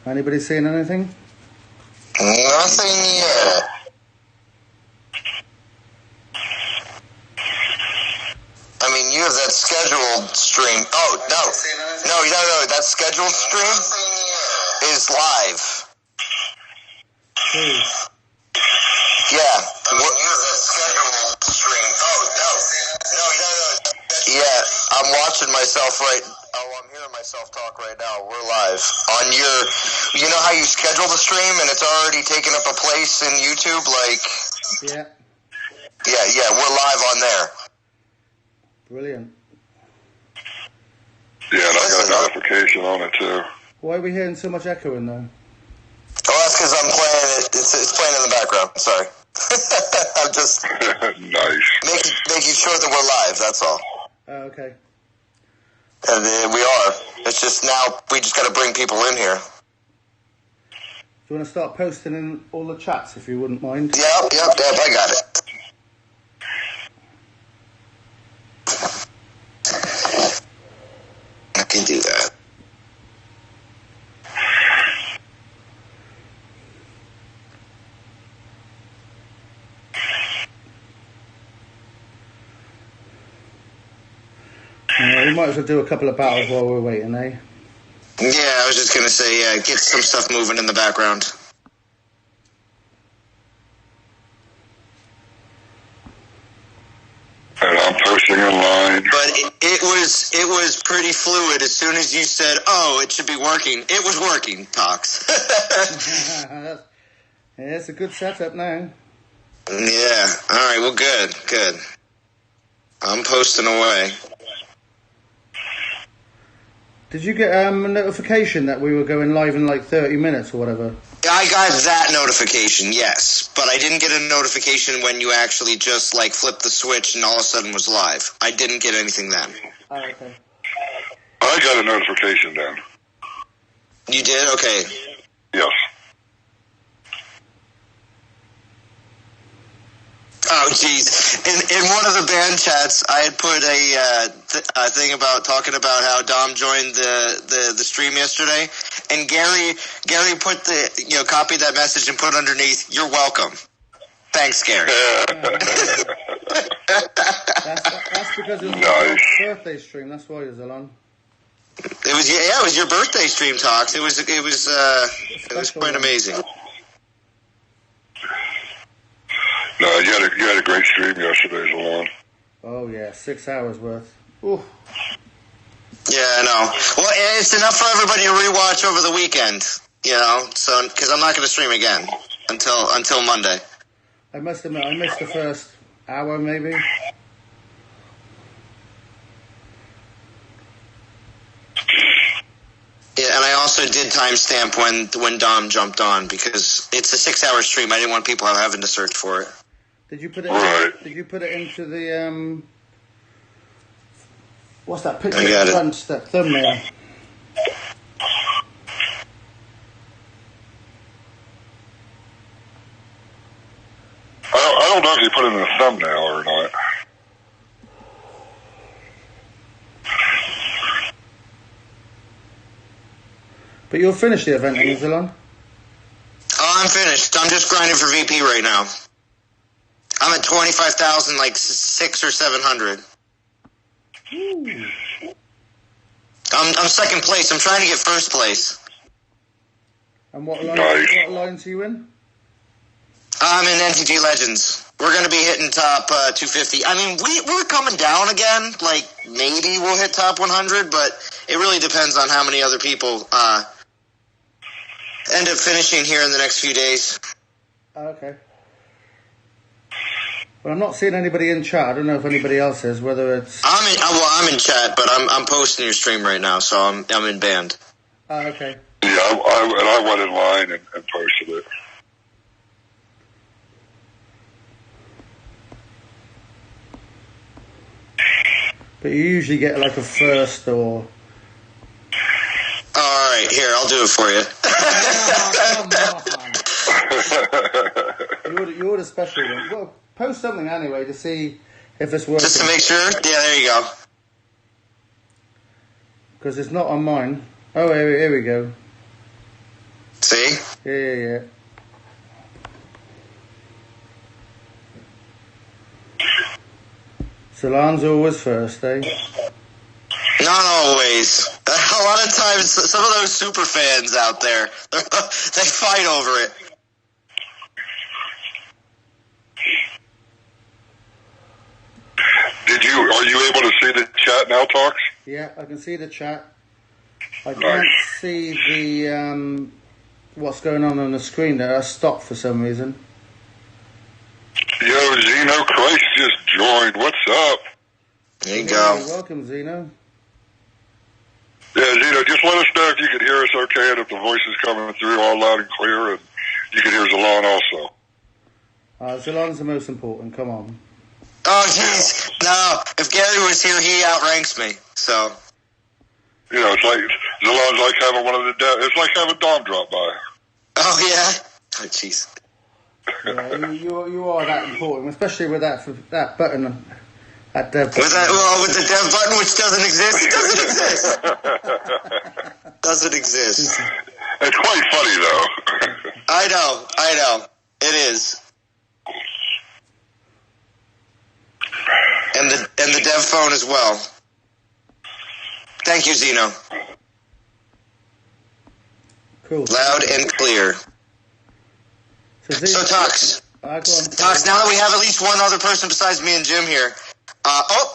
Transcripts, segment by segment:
Anybody seeing anything? Nothing yet. I mean, you have that scheduled stream. Oh, no. No. That scheduled stream is live. Please. Yeah. I mean, you have that scheduled stream. Oh, no. Yeah, I'm watching myself I'm hearing myself talk right now. We're live. On you know how you schedule the stream and it's already taken up a place in YouTube? Yeah. Yeah, we're live on there. Brilliant. Yeah, and I got a notification on it too. Why are we hearing so much echoing though? Oh, that's because I'm playing it. It's playing in the background. Sorry. I'm just nice. making sure that we're live, that's all. Okay. And we are. It's just now, we just got to bring people in here. Do you want to start posting in all the chats if you wouldn't mind? Yep, I got it. I can do that. We might as well do a couple of battles while we're waiting, eh? Yeah, I was just going to say, get some stuff moving in the background. And I'm posting online. But it was pretty fluid. As soon as you said, "Oh, it should be working," it was working. Tox. Yeah, it's a good setup now. Yeah. All right. Well, good. I'm posting away. Did you get a notification that we were going live in like 30 minutes or whatever? I got that notification, yes, but I didn't get a notification when you actually just like flipped the switch and all of a sudden was live. I didn't get anything then. Oh, okay. I got a notification then. You did? Okay. Yes. Oh, jeez. In one of the band chats, I had put a thing about talking about how Dom joined the stream yesterday, and Gary put copied that message and put underneath, "You're welcome." Thanks, Gary. That's because it was your birthday stream. That's why it was on. It was your birthday stream, Talks. It was quite amazing. No, you had a great stream yesterday, Zalon. Oh yeah, 6 hours worth. Ooh. Yeah, I know. Well, it's enough for everybody to rewatch over the weekend, so because I'm not going to stream again until Monday. I must admit, I missed the first hour maybe. Yeah, and I also did timestamp when Dom jumped on because it's a 6-hour stream. I didn't want people having to search for it. Did you put it? Did you put it into the what's that picture? I got it. Front, that thumbnail. I don't know if you put it in the thumbnail or not. But you'll finish the event, New Zealand? Oh, I'm finished. I'm just grinding for VP right now. I'm at 25,000, like 600 or 700. I'm second place. I'm trying to get first place. And what lines are you in? I'm in NTG Legends. We're going to be hitting top 250. I mean, we're coming down again. Like, maybe we'll hit top 100, but it really depends on how many other people end up finishing here in the next few days. Okay. Well, I'm not seeing anybody in chat. I don't know if anybody else is. Whether it's I'm in chat, but I'm posting your stream right now, so I'm in band. Oh, okay. Yeah, I went in line and posted it. But you usually get like a first or. All right, here, I'll do it for you. Oh, you're the special one. Well, post something anyway to see if it's working. Just to make sure? Yeah, there you go. Because it's not on mine. Oh, here we go. See? Yeah. Salon's always first, eh? Not always. A lot of times, some of those super fans out there, they fight over it. Are you able to see the chat now, Talks? Yeah, I can see the chat. I can't see the what's going on the screen there. I stopped for some reason. Yo, Zeno Christ just joined. What's up? There you go. Welcome, Zeno. Yeah, Zeno, just let us know if you can hear us okay and if the voice is coming through all loud and clear, and you can hear Zalon also. Zalon's the most important. Come on. Oh, jeez. No, if Gary was here, he outranks me. So. You know, it's like Zalon's like having one of the. It's like having Dom drop by. Oh yeah. Oh jeez. Yeah, you are that important, especially with that button. That dev button. With the dev button, which doesn't exist. It doesn't exist. Doesn't exist. It's quite funny though. I know. It is. And the dev phone as well. Thank you, Zeno. Cool. Loud and clear. So Tox. Tox, now that we have at least one other person besides me and Jim here.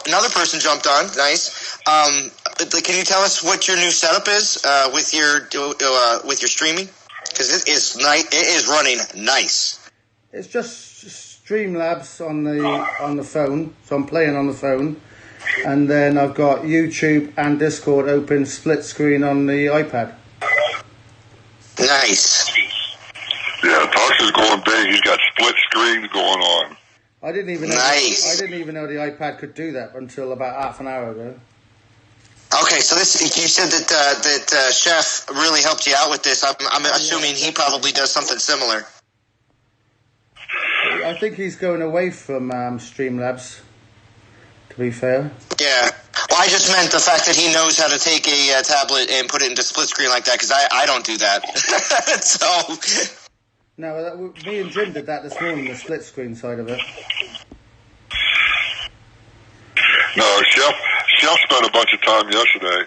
Another person jumped on. Nice. Can you tell us what your new setup is with your streaming? Because it is running nice. It's just Streamlabs on the phone, so I'm playing on the phone, and then I've got YouTube and Discord open split screen on the iPad. Nice. Yeah, Tox is going big. He's got split screens going on. I didn't even know the iPad could do that until about half an hour ago. Okay, so you said that Chef really helped you out with this. I'm assuming he probably does something similar. I think he's going away from Streamlabs, to be fair. Yeah. Well, I just meant the fact that he knows how to take a tablet and put it into split screen like that, because I don't do that. So. No, me and Jim did that this morning, the split screen side of it. No, Chef spent a bunch of time yesterday,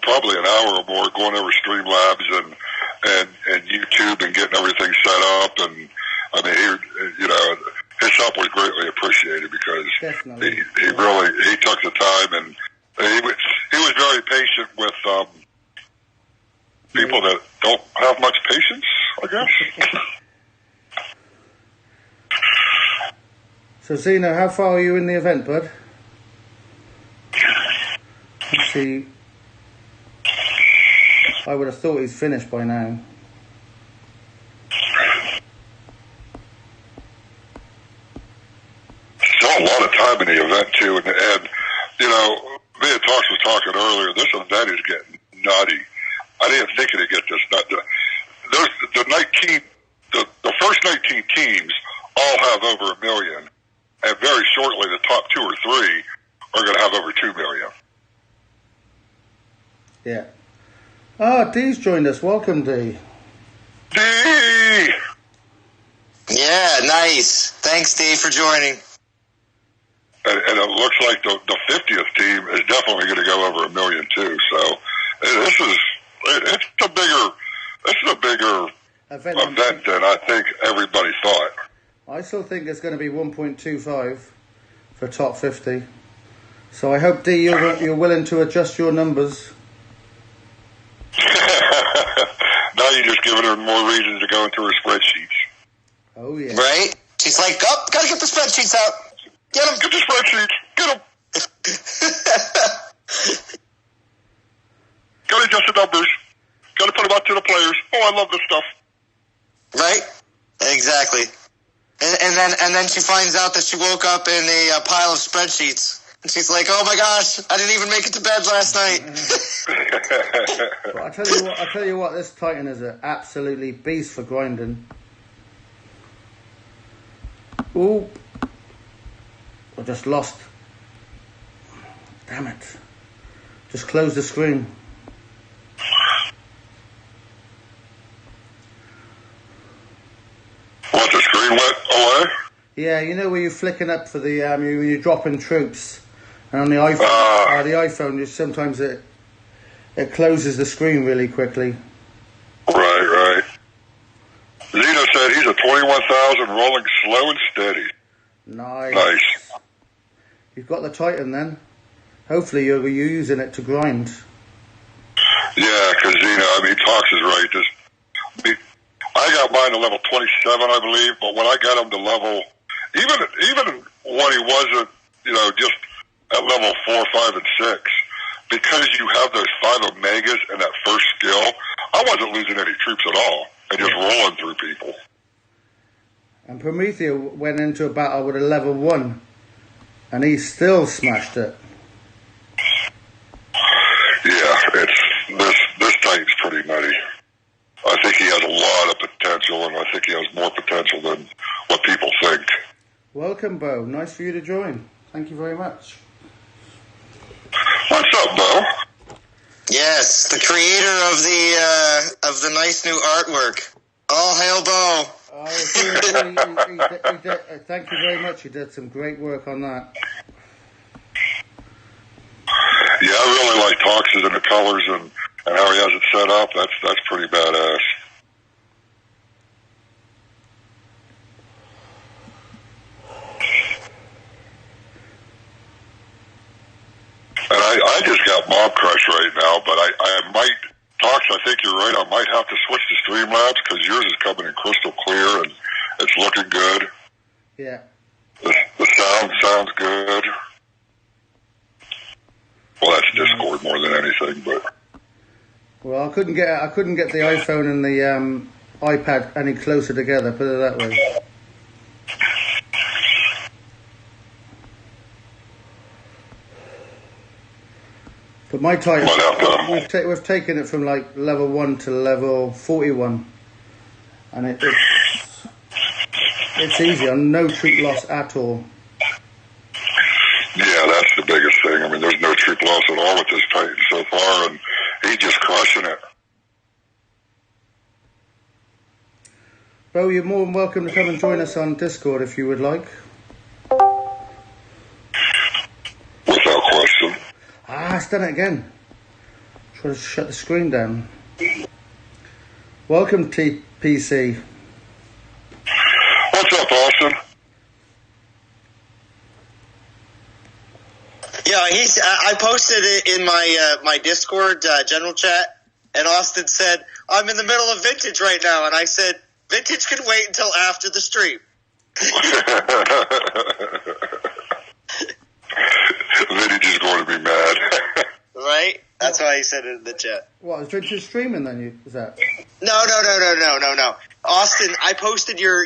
probably an hour or more, going over Streamlabs and YouTube and getting everything set up. And I mean, his help was greatly appreciated because he really took the time, and he was very patient with people that don't have much patience, I guess. So Zeno, how far are you in the event, bud? Let's see. I would have thought he's finished by now. Still a lot of time in the event too, and me and Tox was talking earlier. This event is getting nutty. I didn't think it'd get this nutty. The first 19 teams all have over 1 million, and very shortly the top 2 or 3 are going to have over 2 million. Yeah. Oh, Dee's joined us. Welcome, Dee. Dee! Yeah, nice. Thanks, Dee, for joining. And it looks like the 50th team is definitely going to go over 1 million too. So this is a bigger event than I think everybody thought. I still think it's going to be 1.25 for top 50. So I hope, Dee, you're willing to adjust your numbers. Now you're just giving her more reasons to go into her spreadsheets. Oh, yeah. Right? She's like, gotta get the spreadsheets out. Get them. Get the spreadsheets. Get them. Gotta adjust the numbers. Gotta put them out to the players. Oh, I love this stuff. Right? Exactly. And then she finds out that she woke up in a pile of spreadsheets. And she's like, oh my gosh, I didn't even make it to bed last night. But I tell you what, this Titan is an absolutely beast for grinding. Ooh. I just lost. Damn it. Just close the screen. screen went away? Yeah, you know where you're flicking up for the when you're dropping troops, and on the iPhone, sometimes it closes the screen really quickly. Right. Zeno said he's a 21,000 rolling slow and steady. Nice. You've got the Titan then. Hopefully you're using it to grind. Yeah, because Tox is right. I got mine to level 27, I believe, but when I got him to level, even when he wasn't, just at level 4, 5, and 6, because you have those 5 Omegas and that first skill, I wasn't losing any troops at all. And just rolling through people. And Promethea went into a battle with a level 1, and he still smashed it. Yeah, this Titan's pretty nutty. I think he has a lot of potential, and I think he has more potential than what people think. Welcome, Bo. Nice for you to join. Thank you very much. What's up, Bo? Yes, the creator of the nice new artwork. All hail, Bo. Thank you very much. You did some great work on that. Yeah, I really like Tox's and the colors and how he has it set up. That's pretty badass. And I just got Mob Crush right now, but I might, Tox, I think you're right, I might have to switch to Streamlabs because yours is coming in crystal clear and it's looking good. Yeah. The sound sounds good. Well, that's Discord more than anything, but... Well, I couldn't get the iPhone and the iPad any closer together, put it that way. But my Titan, we've taken it from like level 1 to level 41, and it's easy, no troop loss at all. Yeah, that's the biggest thing. I mean, there's no troop loss at all with this Titan so far, and he's just crushing it. Bo, you're more than welcome to come and join us on Discord if you would like. Without question. It's done it again. Try to shut the screen down. Welcome, TPC. What's up, Austin? Yeah, I posted it in my Discord general chat, and Austin said, "I'm in the middle of Vintage right now," and I said, "Vintage can wait until after the stream." Vintage is going to be mad. Right? That's why he said it in the chat. What, is Vintage streaming then? Is that? No. Austin, I posted your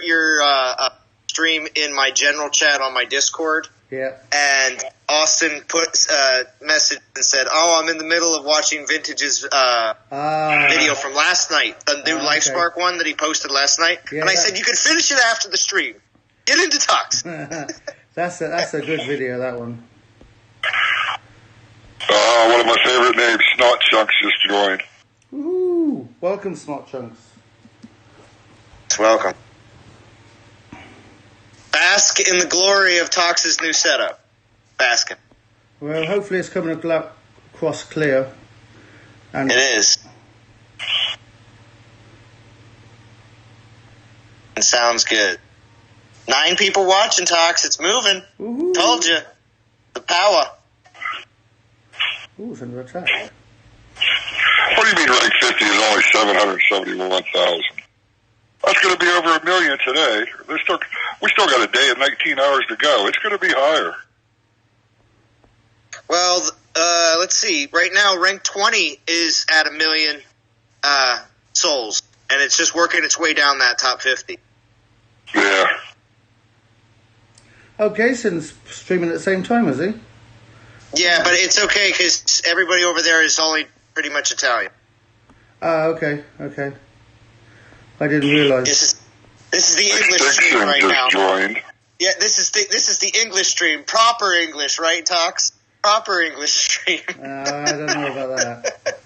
stream in my general chat on my Discord. Yeah. And Austin put a message and said, "Oh, I'm in the middle of watching Vintage's video from last night, the new LifeSpark one that he posted last night." Yeah, and I said, "You can finish it after the stream. Get into Tux." That's a good video, that one. One of my favorite names, Snot Chunks, just joined. Ooh, welcome, Snot Chunks. Welcome. Bask in the glory of Tox's new setup. Basking. Well, hopefully it's coming across clear. And it is. It sounds good. 9 people watching, Tox. It's moving. Woo-hoo. Told you. The power. Ooh, it's under attack. What do you mean rank 50 is only 771,000? That's going to be over 1 million today. We still got a day and 19 hours to go. It's going to be higher. Well, let's see. Right now, rank 20 is at 1 million souls, and it's just working its way down that top 50. Yeah. Oh, Jason's streaming at the same time, is he? Yeah, but it's okay because everybody over there is only pretty much Italian. Okay. I didn't realize. This is the English stream right now. Joined. Yeah, this is the English stream, proper English, right, Tox? Proper English stream. I don't know about that.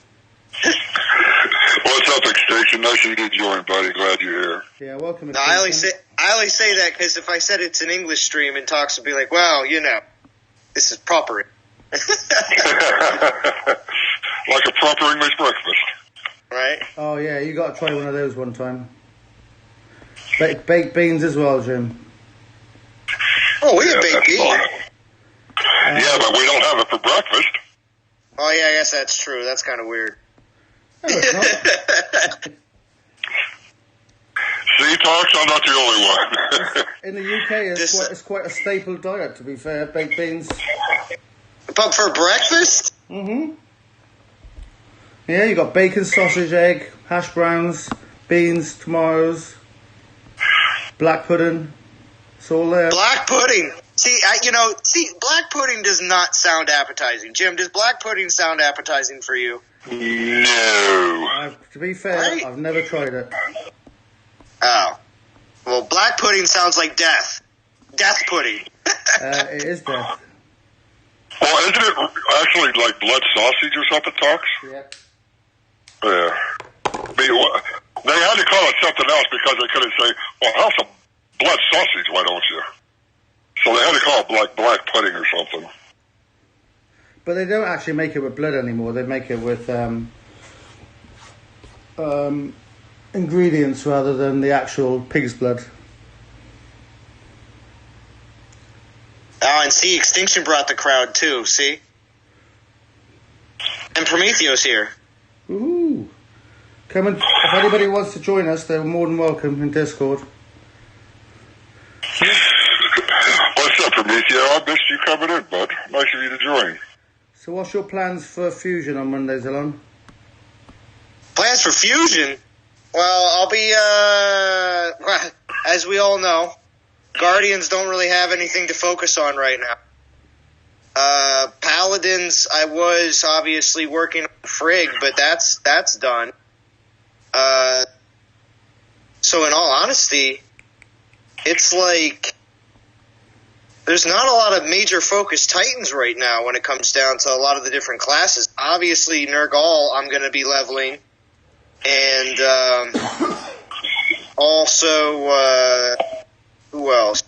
Well, What's up, Extinction? Nice of you to join, buddy. Glad you're here. Yeah, welcome. No, I only say that because if I said it's an English stream and Talks would be like, well, this is proper. Like a proper English breakfast. Right? Oh yeah, you got to try one of those one time. Baked beans as well, Jim. Oh, we have baked beans. Yeah, but we don't have it for breakfast. Oh yeah, I guess that's true. That's kind of weird. No, it's not. See, Talks, I'm not the only one. In the UK, it's quite a staple diet, to be fair, baked beans. But for breakfast? Mm-hmm. Yeah, you got bacon, sausage, egg, hash browns, beans, tomatoes, black pudding. It's all there. Black pudding. See, black pudding does not sound appetizing. Jim, does black pudding sound appetizing for you? No. To be fair, Right? I've never tried it. Oh. Well, black pudding sounds like death. Death pudding. It is death. Well, isn't it actually like blood sausage or something, Talks? Yeah. Yeah. They had to call it something else because they couldn't say, well, how's some blood sausage, why don't you? So they had to call it black pudding or something. But they don't actually make it with blood anymore. They make it with ingredients rather than the actual pig's blood. Oh, and see, Extinction brought the crowd too, see? And Prometheus here. Ooh. Come and, if anybody wants to join us, they're more than welcome in Discord. What's up, Prometheus? I missed you coming in, bud. Nice of you to join. So what's your plans for Fusion on Monday, Zalon? Plans for Fusion? Well, I'll be, as we all know, Guardians don't really have anything to focus on right now. Paladins, I was obviously working on Frigg, but that's done. So in all honesty, it's like there's not a lot of major focus Titans right now when it comes down to a lot of the different classes. Obviously, Nergal, I'm going to be leveling. And also, who else?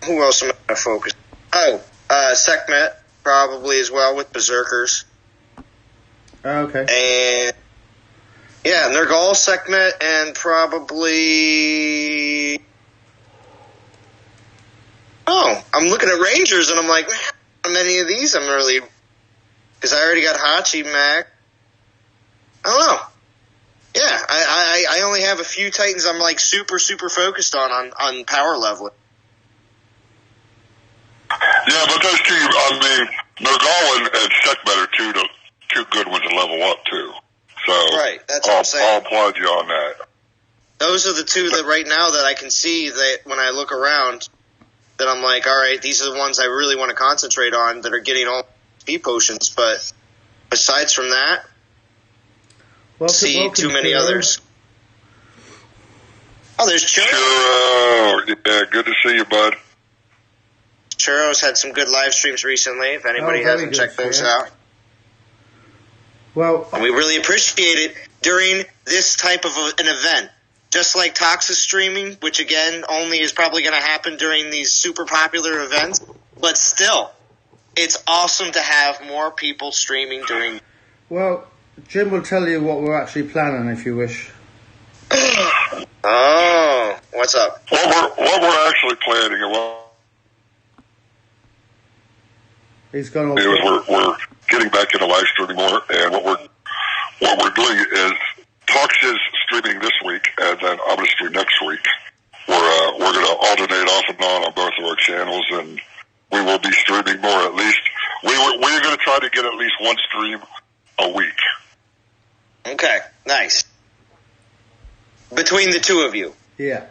Who else am I going to focus? Oh, Sekhmet, probably as well, with Berserkers. Okay. And, yeah, Nergal, Sekhmet, and probably... Oh, I'm looking at Rangers, and I'm like, man, how many of these I'm really... Because I already got Hachi, Mac. I don't know. Yeah, I only have a few Titans I'm like super focused on power leveling. Yeah, but those two, Nergal and Sekhmet are two good ones to level up too. So Right, that's what I'm saying. I'll applaud you on that. Those are the two that right now that I can see that when I look around, that I'm like, all right, these are the ones I really want to concentrate on that are getting all speed potions. But besides from that, welcome too many others. Oh, there's Churro. Churro, yeah, good to see you, bud. Churro's had some good live streams recently. If anybody hasn't checked those out. Well, and we really appreciate it during this type of an event. Just like Tox's streaming, which again only is probably going to happen during these super popular events. But still, it's awesome to have more people streaming during. Well, Jim will tell you what we're actually planning if you wish. Oh, what's up? What we're actually planning, He's gone is we're getting back into live streaming more, and what we're doing is Talks is streaming this week, and then I'm going to stream next week. We're going to alternate off and on both of our channels, and we will be streaming more. At least we're going to try to get at least one stream a week. Okay, nice. Between the two of you. Yeah.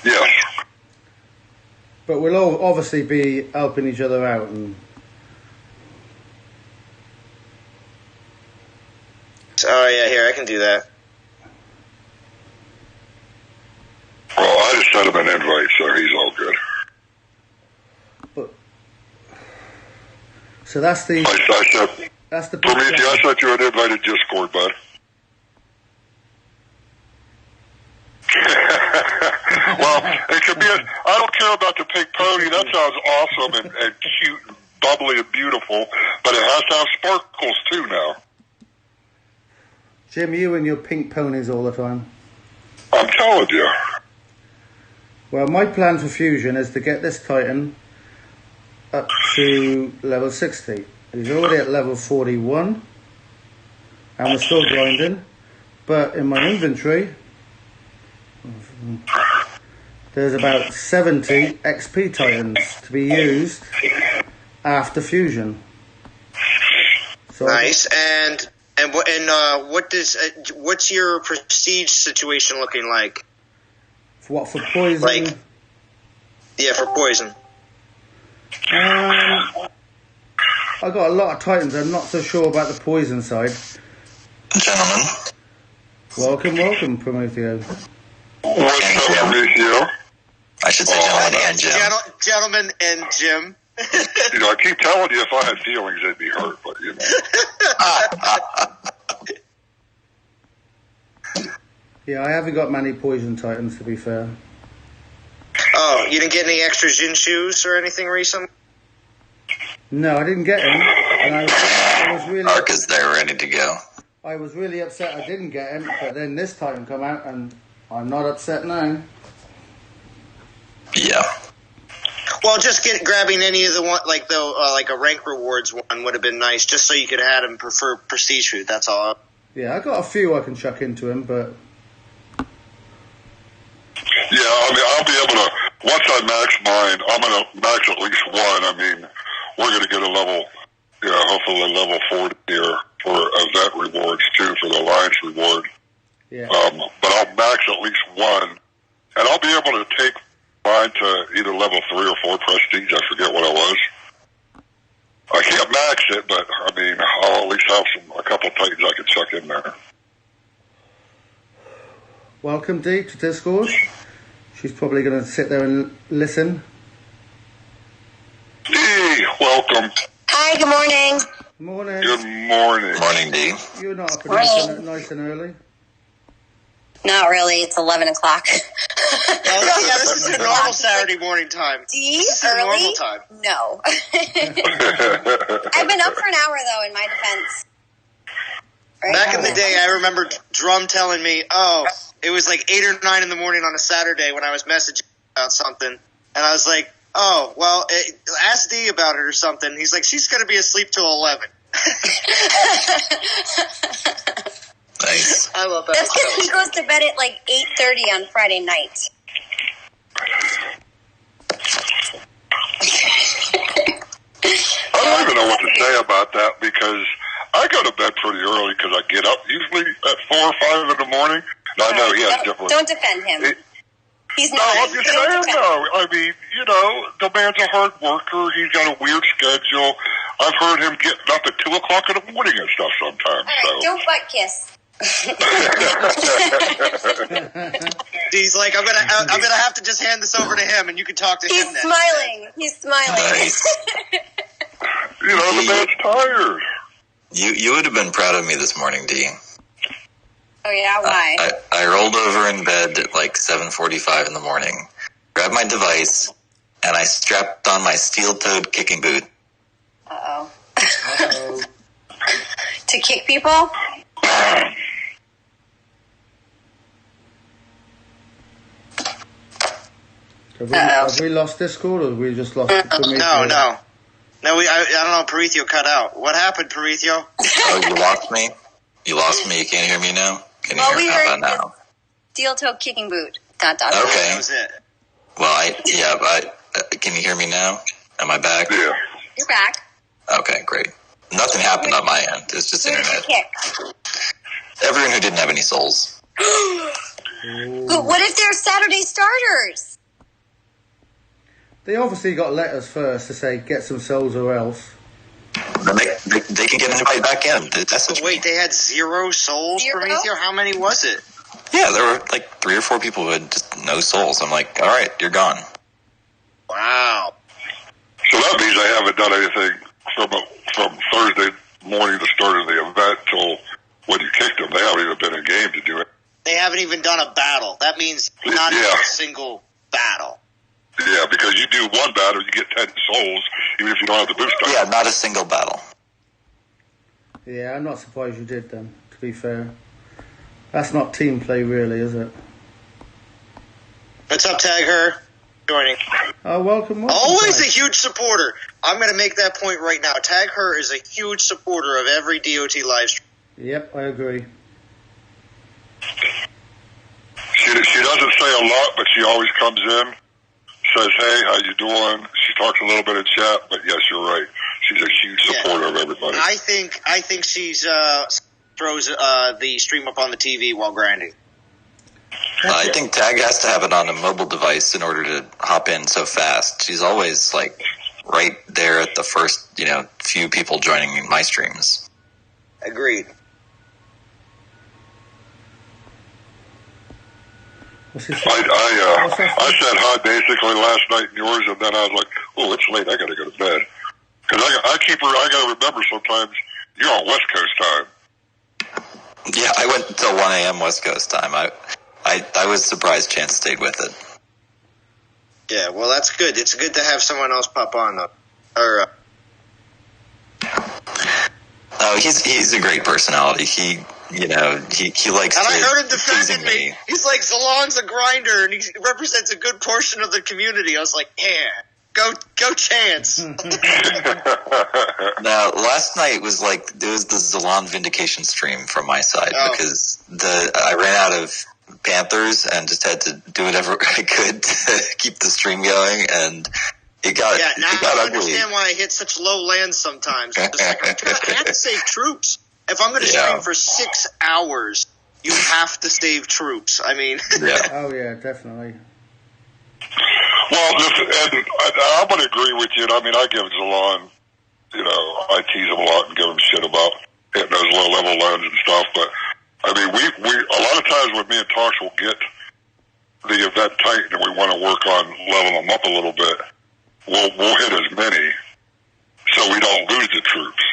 Yes. But we'll all obviously be helping each other out. And oh, yeah, here, I can do that. Well, I just sent him an invite, so he's all good. But so that's the. That's the big Prometheus, I plan. thought you had invited Discord, bud. Well, it could be. I don't care about the pink pony. That sounds awesome and cute and bubbly and beautiful, but it has to have sparkles too now. Jim, you and your pink ponies all the time. I'm telling you. Well, my plan for Fusion is to get this Titan up to level 60. He's already at level 41, and we're still grinding. But in my inventory, there's about 70 XP Titans to be used after Fusion. So Nice. What's your prestige situation looking like? what for poison? Like- Yeah, for poison. I got a lot of Titans. I'm not so sure about the poison side. Gentlemen, Welcome, Prometeo. What's up, Prometheus? I should say gentlemen and Jim. Gentlemen and Jim. You know, I keep telling you if I had feelings, they'd be hurt, but you know. Yeah, I haven't got many poison Titans, to be fair. Oh, you didn't get any extra Jin shoes or anything recently? No, I didn't get him, and I was really, Ark is there ready to go. I was really upset I didn't get him. But then this Titan come out, and I'm not upset now. Yeah. Well, just grabbing any of the one like a rank rewards one would have been nice, just so you could have him prefer prestige food. That's all. Yeah, I got a few I can chuck into him, but Yeah, I mean, I'll be able to, once I max mine, I'm going to max at least one. I mean, we're going to get a level, hopefully a level 40 here for event rewards too, for the Alliance reward. yeah. But I'll max at least one, and I'll be able to take mine to either level 3 or 4 prestige. I forget what it was. I can't max it, but I mean, I'll at least have a couple Titans I can chuck in there. Welcome, Dee, to Discord. She's probably going to sit there and listen. Hey, welcome. Hi, good morning. Morning. Good morning. Morning, D. You're not up Morning. nice and early. Not really, it's 11 o'clock. Oh, yeah, this is your normal Saturday morning time. D, This is your early? normal time. No. I've been up for an hour, though, in my defense. Right Back now. in the day, I remember Drum telling me, it was like 8 or 9 in the morning on a Saturday when I was messaging about something. And I was like, ask Dee about it or something. He's like, she's going to be asleep till 11. Nice. I love that. That's because he goes to bed at like 8:30 on Friday night. I don't even know what to say about that because I go to bed pretty early because I get up usually at 4 or 5 in the morning. And I know he has different. Don't defend him. He's No, not. I'm just saying though. I mean, the man's a hard worker. He's got a weird schedule. I've heard him getting up at 2 o'clock in the morning and stuff sometimes. All right, don't butt kiss. He's like, I'm gonna have to just hand this over to him, and you can talk to He's him next. smiling. He's smiling. Nice. The man's tired. You would have been proud of me this morning, D. Oh, yeah? Why? I rolled over in bed at like 7:45 in the morning, grabbed my device, and I strapped on my steel-toed kicking boot. Uh-oh. Uh-oh. To kick people? Have we lost Discord, or have we just lost Prometeo? No. I don't know. Parithio cut out. What happened, Parithio? Oh, you lost me? You lost me? You can't hear me now? Can you Well, hear we me heard about now? Steel-toe kicking boot. ... Okay. That was it. Well, can you hear me now? Am I back? Yeah. You're back. Okay, great. Nothing happened on my end. It's just Who did you internet. kick? Everyone who didn't have any souls. But what if they're Saturday starters? They obviously got letters first to say get some souls or else. Then they can get anybody back in. That's Wait, they had 0 souls, Zero? Parithio? How many was it? Yeah, there were like 3 or 4 people who had just no souls. I'm like, all right, you're gone. Wow. So that means I haven't done anything from Thursday morning of the start of the event till when you kicked them. They haven't even been in game to do it. They haven't even done a battle. That means not even a single battle. Yeah, because you do one battle, you get 10 souls, even if you don't have the boost time. Yeah, not a single battle. Yeah, I'm not surprised you did then, to be fair. That's not team play, really, is it? What's up, Tag Her? Joining. Oh, welcome. Always Tag. a huge supporter. I'm going to make that point right now. Tag Her is a huge supporter of every DOT live stream. Yep, I agree. She doesn't say a lot, but she always comes in, says, hey, how you doing? She talks a little bit in chat, but yes, you're right. She's a huge supporter of everybody. I think she's throws the stream up on the TV while grinding. I think Tag has to have it on a mobile device in order to hop in so fast. She's always like right there at the first, few people joining my streams. Agreed. I said hi basically last night in yours, and then I was like, oh, it's late. I got to go to bed. Because I got to remember sometimes you're on West Coast time. Yeah, I went till 1 a.m. West Coast time. I was surprised Chance stayed with it. Yeah, well, that's good. It's good to have someone else pop on, though. Oh, he's a great personality. He likes. And to I heard him defending teasing me. He's like, Zalon's a grinder, and he represents a good portion of the community. I was like, yeah, go Chance. Now, last night was it was the Zalon vindication stream from my side because I ran out of Panthers and just had to do whatever I could to keep the stream going, and it got now it got I ugly. understand why I hit such low lands sometimes. I have to save troops. If I'm going to stream for 6 hours, you have to save troops. I mean, Oh yeah, definitely. Well, and I'm going to agree with you. I mean, I give Zalon, I tease him a lot and give him shit about hitting those low-level lands and stuff. But, I mean, we a lot of times when me and Tosh will get the event tight and we want to work on leveling them up a little bit, we'll hit as many so we don't lose the troops.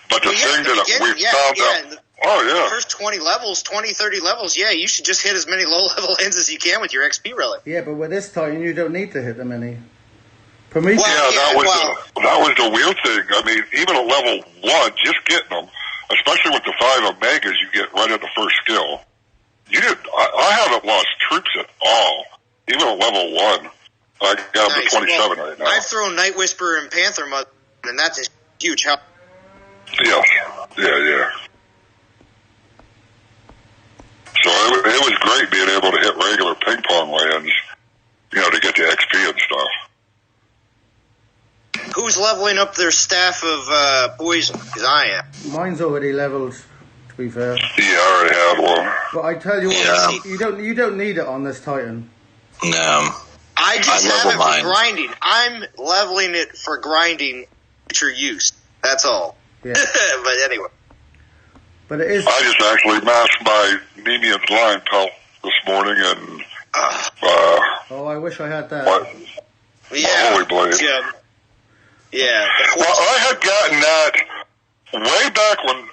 But the thing that we found out... First 20 levels, 20, 30 levels, you should just hit as many low-level ends as you can with your XP relic. Yeah, but with this Titan, you don't need to hit them any. Prometheus. That was the weird thing. I mean, even at level 1, just getting them, especially with the 5 Omegas you get right at the first skill, I haven't lost troops at all. Even at level 1. I got up to 27 right now. I've thrown Night Whisperer and Panther Mother, and that's a huge help. Yeah. So it was great being able to hit regular ping pong lands, to get the XP and stuff. Who's leveling up their staff of poison? Because I am. Mine's already leveled, to be fair. Yeah, I already had one. But I tell you what, you don't need it on this Titan. No. I just have it mine for grinding. I'm leveling it for grinding future use. That's all. Yeah. But anyway. But it is. I just actually masked my Nemean's line pelt this morning, and Oh, I wish I had that. Holy blade. Yeah. Well, I had gotten that way back when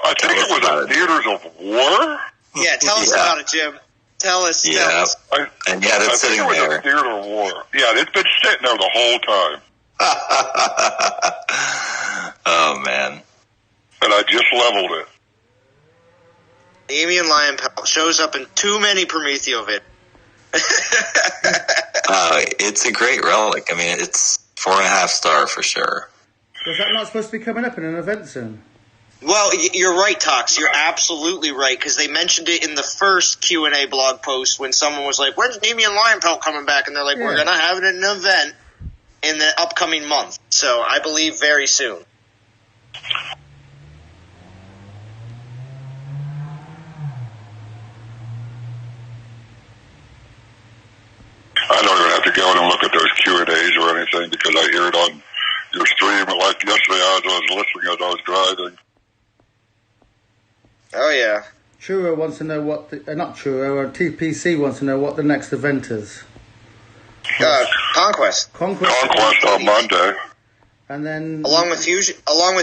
I think it was at Theaters of War. Yeah, tell us about it, Jim. Tell us. And that's sitting there. there. Theater of War. Yeah, it's been sitting there the whole time. Oh man. And I just leveled it. Nemean Lion Pelt shows up in too many Prometheo vids. It's a great relic. I mean, it's 4.5 star for sure. Was that not supposed to be coming up in an event soon? Well, you're right, Tox. You're absolutely right, because they mentioned it in the first Q&A blog post when someone was like, when's Nemean Lion Pelt coming back? And they're like, we're going to have it at an event in the upcoming month. So I believe very soon. I don't even have to go in and look at those Q&As or anything because I hear it on your stream. Like yesterday, I was listening as I was driving. Oh, yeah. Churro wants to know what not Churro, TPC wants to know what the next event is. Conquest. Conquest on Monday. And then... Along with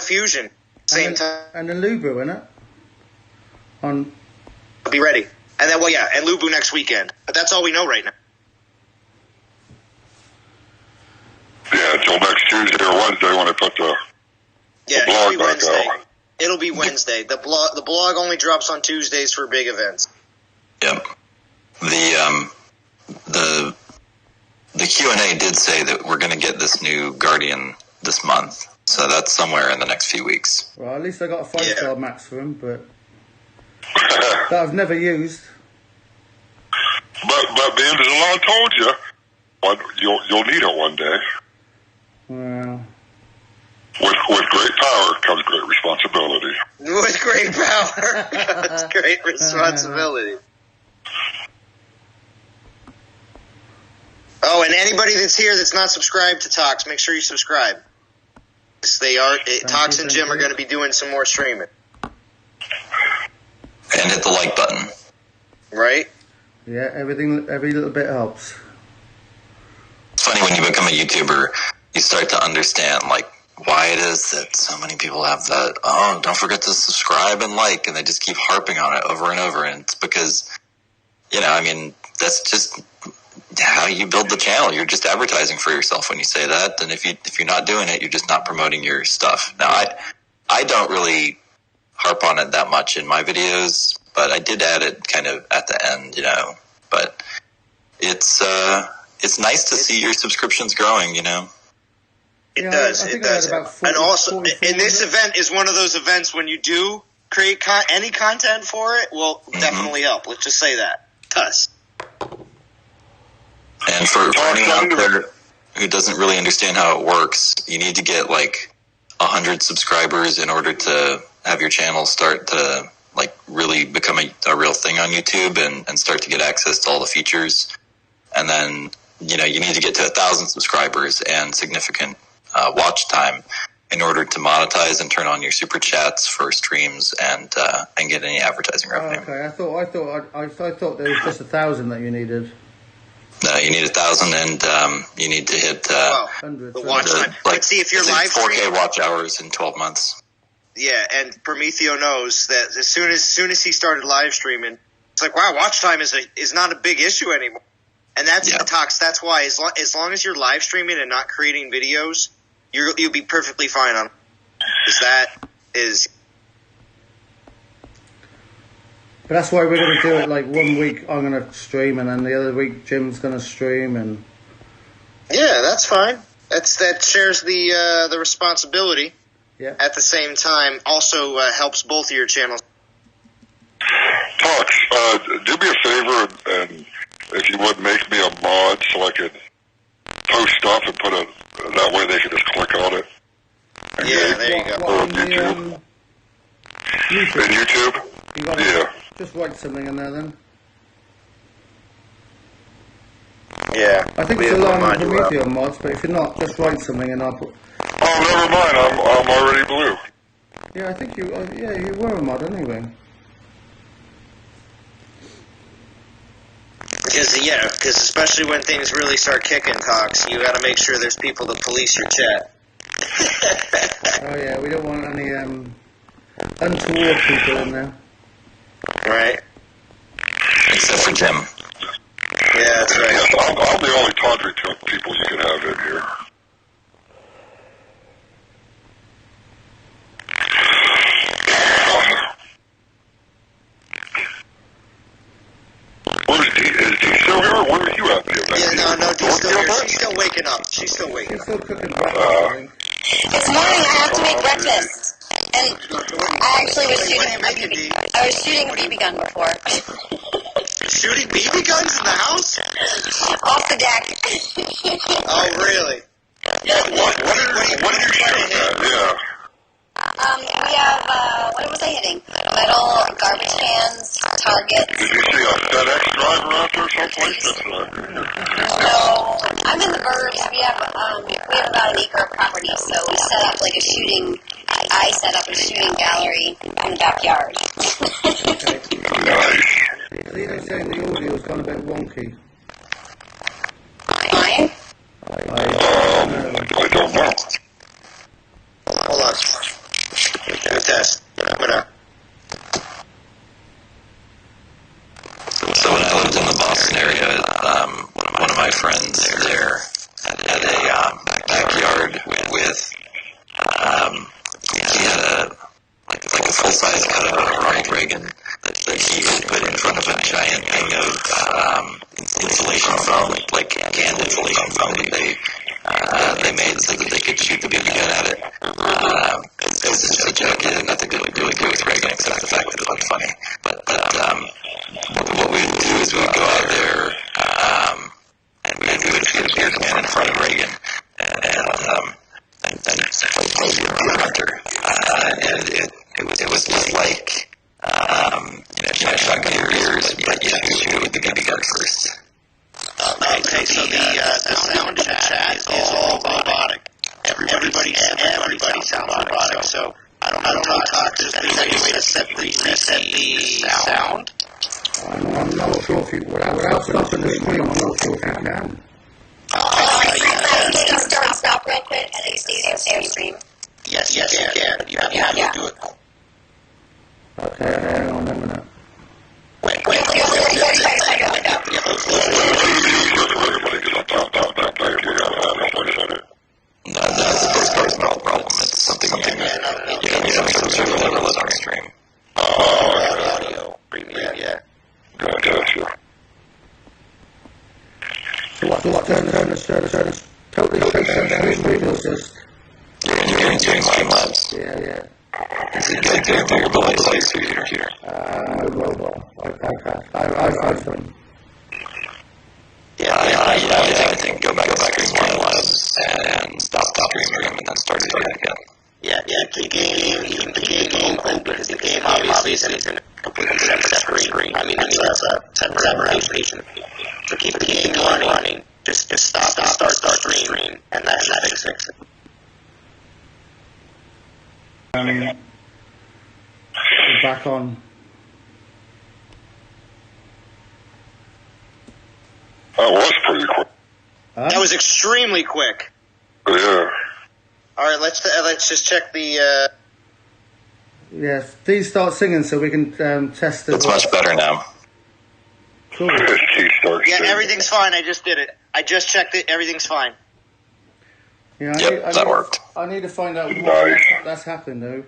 Fusion. Same time. And then Lubu, innit? On. I'll be ready. And then, and Lubu next weekend. But that's all we know right now. Yeah, until next Tuesday or Wednesday when I put the blog back out. It'll be Wednesday. The blog only drops on Tuesdays for big events. Yep. The Q&A did say that we're going to get this new Guardian this month, so that's somewhere in the next few weeks. Well, at least I got a 5-star max for him, but that I've never used. But being as I told you, you'll need it one day. Well, with great power comes great responsibility. With great power comes great responsibility. Oh, and anybody that's here that's not subscribed to Tox, make sure you subscribe. Tox and Jim are going to be doing some more streaming. And hit the like button. Right? Yeah, every little bit helps. It's funny when you become a YouTuber, you start to understand, like, why it is that so many people have that, oh, don't forget to subscribe and like, and they just keep harping on it over and over. And it's because, that's just how you build the channel. You're just advertising for yourself when you say that. And if you're not doing it, you're just not promoting your stuff. Now, I don't really harp on it that much in my videos, but I did add it kind of at the end, but it's nice to see your subscriptions growing, It does. And also, and this event is one of those events when you do create any content for it will definitely help. Let's just say that. Us. And for anyone out there who doesn't really understand how it works, you need to get like 100 subscribers in order to have your channel start to like really become a real thing on YouTube and start to get access to all the features. And then, you need to get to 1,000 subscribers and significant watch time in order to monetize and turn on your super chats for streams and get any advertising revenue. Okay, I thought there was just 1,000 that you needed. No, you need 1,000, and you need to hit the watch time. But see, if you're live 4K watch hours in 12 months. Yeah, and Prometheo knows that as soon as he started live streaming, it's like, wow, watch time is not a big issue anymore. And that's the Tox. That's why as long as you're live streaming and not creating videos, you'll be perfectly fine on. Because that is. But that's why we're going to do it like 1 week I'm going to stream and then the other week Jim's going to stream and. Yeah, that's fine. That shares the responsibility. Yeah. At the same time, also helps both of your channels. Tox, do me a favor and if you would make me a mod so I could post stuff and put it that way they can just click on it. There you go. Or YouTube. In YouTube? You gotta just write something in there then. Yeah. I think it's allowing Prometheo mods, but if you're not, just write something and I'll put. Oh, never mind. I'm already blue. Yeah, I think you. You were a mod anyway. Because especially when things really start kicking, Tox, you got to make sure there's people to police your chat. Oh yeah, we don't want any untoward people in there. Right. Except for Jim. Yeah, that's right. Yes, I'm the only tawdry people you can have in here. Is Dee still here, or where are you at the event? Yeah, no, Dee's still here. She's still waking up. She's still waking She's up. still cooking breakfast, I think. This morning I have to make breakfast. And I actually was shooting a BB gun before. Shooting BB guns in the house? Off the deck. Oh, really? What did you shoot at? Yeah. We have, what was I hitting? Metal, garbage cans, targets. Did you see a FedEx driver out there someplace? No, I'm in the burbs. We have about an acre of property, so we set up like I set up a shooting gallery in the backyard. Nice. They're saying the audio's gone a bit wonky. Mine? I don't know. Hold on. So when I lived in the Boston area, one of my friends there had a backyard with he had a full-size cut of Ronald Reagan that he had put in front of a giant thing of insulation foam, like canned insulation foam that they made so that they could shoot the BB gun at it. It was just a joke. It had nothing to do with Reagan except the fact that it looked funny. But what we would do is we would go out there and we would shoot a beer can in front of Reagan and play beer hunter. And it was just like shotgun your ears, but you have to shoot it with the BB gun first. Okay, so the sound in the chat is all robotic. Everybody sounds robotic. So I don't talk. Is there any way to reset the sound? I'm not sure if you, without stopping the stream, I'm not sure if you can. You can start and stop real quick, and then you stay on stream. Yes, you can. You have to do it. Okay, hang on a minute. Wait, 35 seconds window. That's not a problem. It's something that you have some sort of limit on stream. Audio premium, yeah. Gotcha. So what turn this totally shut down his videos just... You're in Streamlabs. Yeah. Is it good to your device through your computer? Mobile. iPhone. Yeah, I think go back to Streamlabs and stop streaming and then start it again. Yeah, the game open because the game obviously is in a completely separate screen. I mean, that's a separate application. So keep the game running. Just start stream, and that fixes it. We're back on. That was pretty quick. That was extremely quick. Yeah. All right, let's just check the. Yes, please start singing so we can test it. It's much better now. Cool. Yeah, everything's fine. I just did it. I just checked it. Everything's fine. Yeah, That worked. I need to find out why Nice. that's happened though.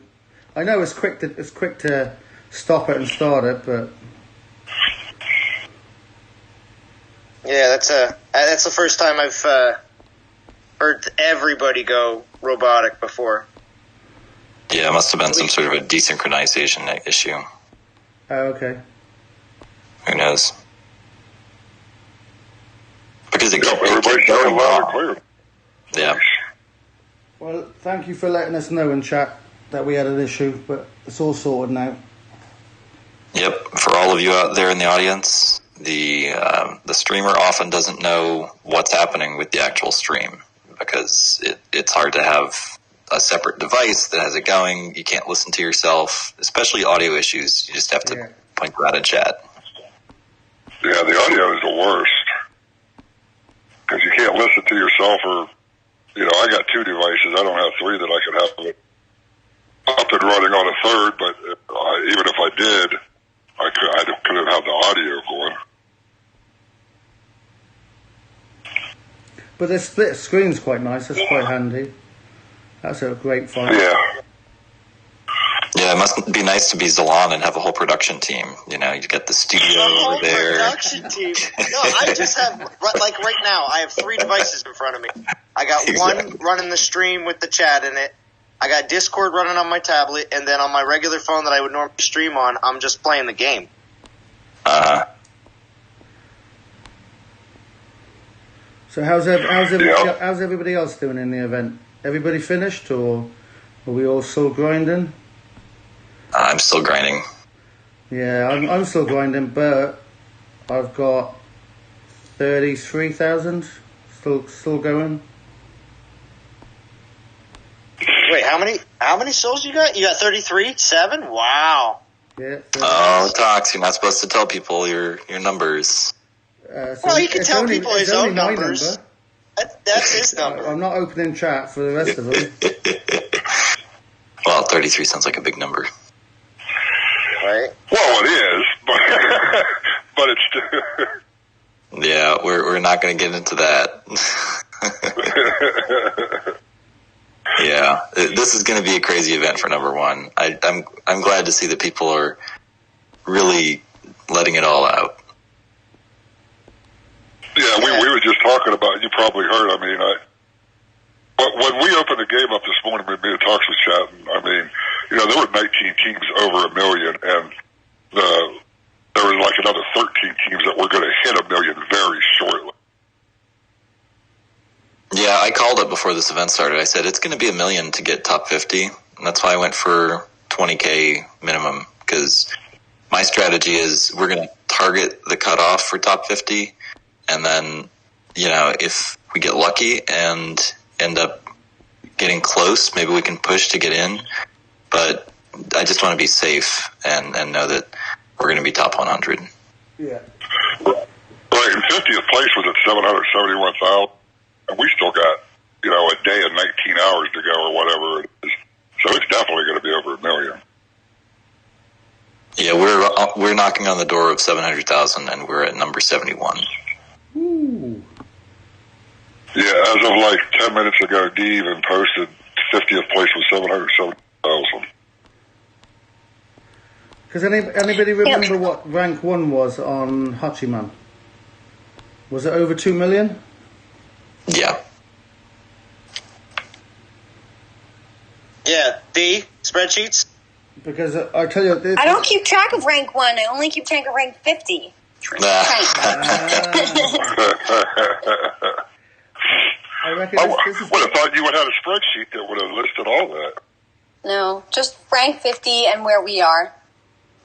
I know it's quick to stop it and start it, but Yeah, that's the first time I've heard everybody go robotic before. Yeah, it must have been some sort of a desynchronization issue. okay. Who knows? Because it Everybody's sounding loud and clear. Yeah. Well, thank you for letting us know in chat that we had an issue, but it's all sorted now. Yep. For all of you out there in the audience, the streamer often doesn't know what's happening with the actual stream because it's hard to have a separate device that has it going. You can't listen to yourself, especially audio issues. You just have to point them out in chat. Yeah, the audio is the worst. Because you can't listen to yourself or, I got 2 devices. I don't have 3 that I could have it up and running on a third, but even if I did, I couldn't have the audio going. But the split screen's quite nice. That's quite handy. That's a great find. Yeah. Yeah, it must be nice to be Zalon and have a whole production team. You get the studio over there. Production team. No, I just have right now. I have 3 devices in front of me. I got one running the stream with the chat in it. I got Discord running on my tablet, and then on my regular phone that I would normally stream on, I'm just playing the game. So how's everybody else doing in the event? Everybody finished, or are we all still grinding? I'm still grinding. Yeah, I'm still grinding, but I've got 33,000 still going. Wait, how many souls you got? You got 33? 7? Wow. Yeah. Oh, Tox, you're not supposed to tell people your numbers. Well, you can tell people his own numbers. Number. That's his number. I'm not opening chat for the rest of them. Well, 33 sounds like a big number. Right? Well, it is, but it's still, we're not going to get into that. Yeah, this is going to be a crazy event for number one. I'm glad to see that people are really letting it all out. Yeah, we were just talking about. You probably heard. I mean, but when we opened the game up this morning, me and Talks was chatting. I mean, there were 19 teams over 1 million, and there was like another 13 teams that were going to hit 1 million very shortly. Yeah, I called it before this event started. I said it's going to be 1 million to get top 50, and that's why I went for 20K minimum, because my strategy is we're going to target the cutoff for top 50, and then, if we get lucky and end up getting close, maybe we can push to get in, but I just want to be safe and know that we're going to be top 100. Yeah. Right, and 50th place was at 771,000. And we still got, a day and 19 hours to go or whatever it is. So it's definitely going to be over 1 million. Yeah, we're knocking on the door of 700,000, and we're at number 71. Ooh. Yeah, as of like 10 minutes ago, D even posted 50th place was 770,000. Does anybody remember what rank 1 was on Hachiman? Was it over 2 million? Yeah. Yeah, D, spreadsheets? Because I tell you... I don't keep track of rank 1. I only keep track of rank 50. I reckon I this is... would have thought you would have had a spreadsheet that would have listed all that. No, just rank 50 and where we are.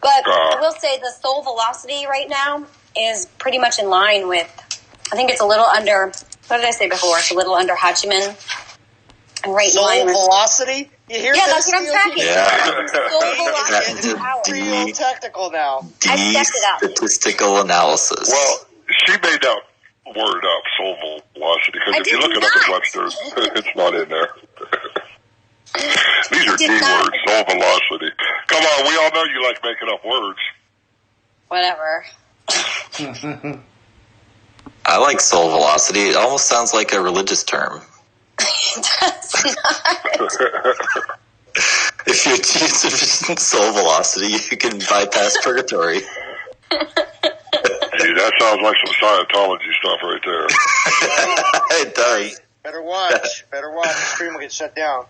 But I will say the soul velocity right now is pretty much in line with... I think it's a little under... What did I say before? It's a little under Hachiman. And right in line Soul with... velocity? You hear Yeah, that, that's what I'm tracking. Yeah. Soul velocity Yeah. power. Real technical now. I stepped it up. Statistical analysis. Well, she made that word up, soul velocity, because I if you did look it up not. in Webster's, it's not in there. These are D did not. words, soul velocity. Come on, we all know you like making up words. Whatever. I like soul velocity. It almost sounds like a religious term. It does not. If you achieve soul velocity, you can bypass purgatory. Gee, that sounds like some Scientology stuff right there. It does. Better watch. Better watch. The stream will get shut down.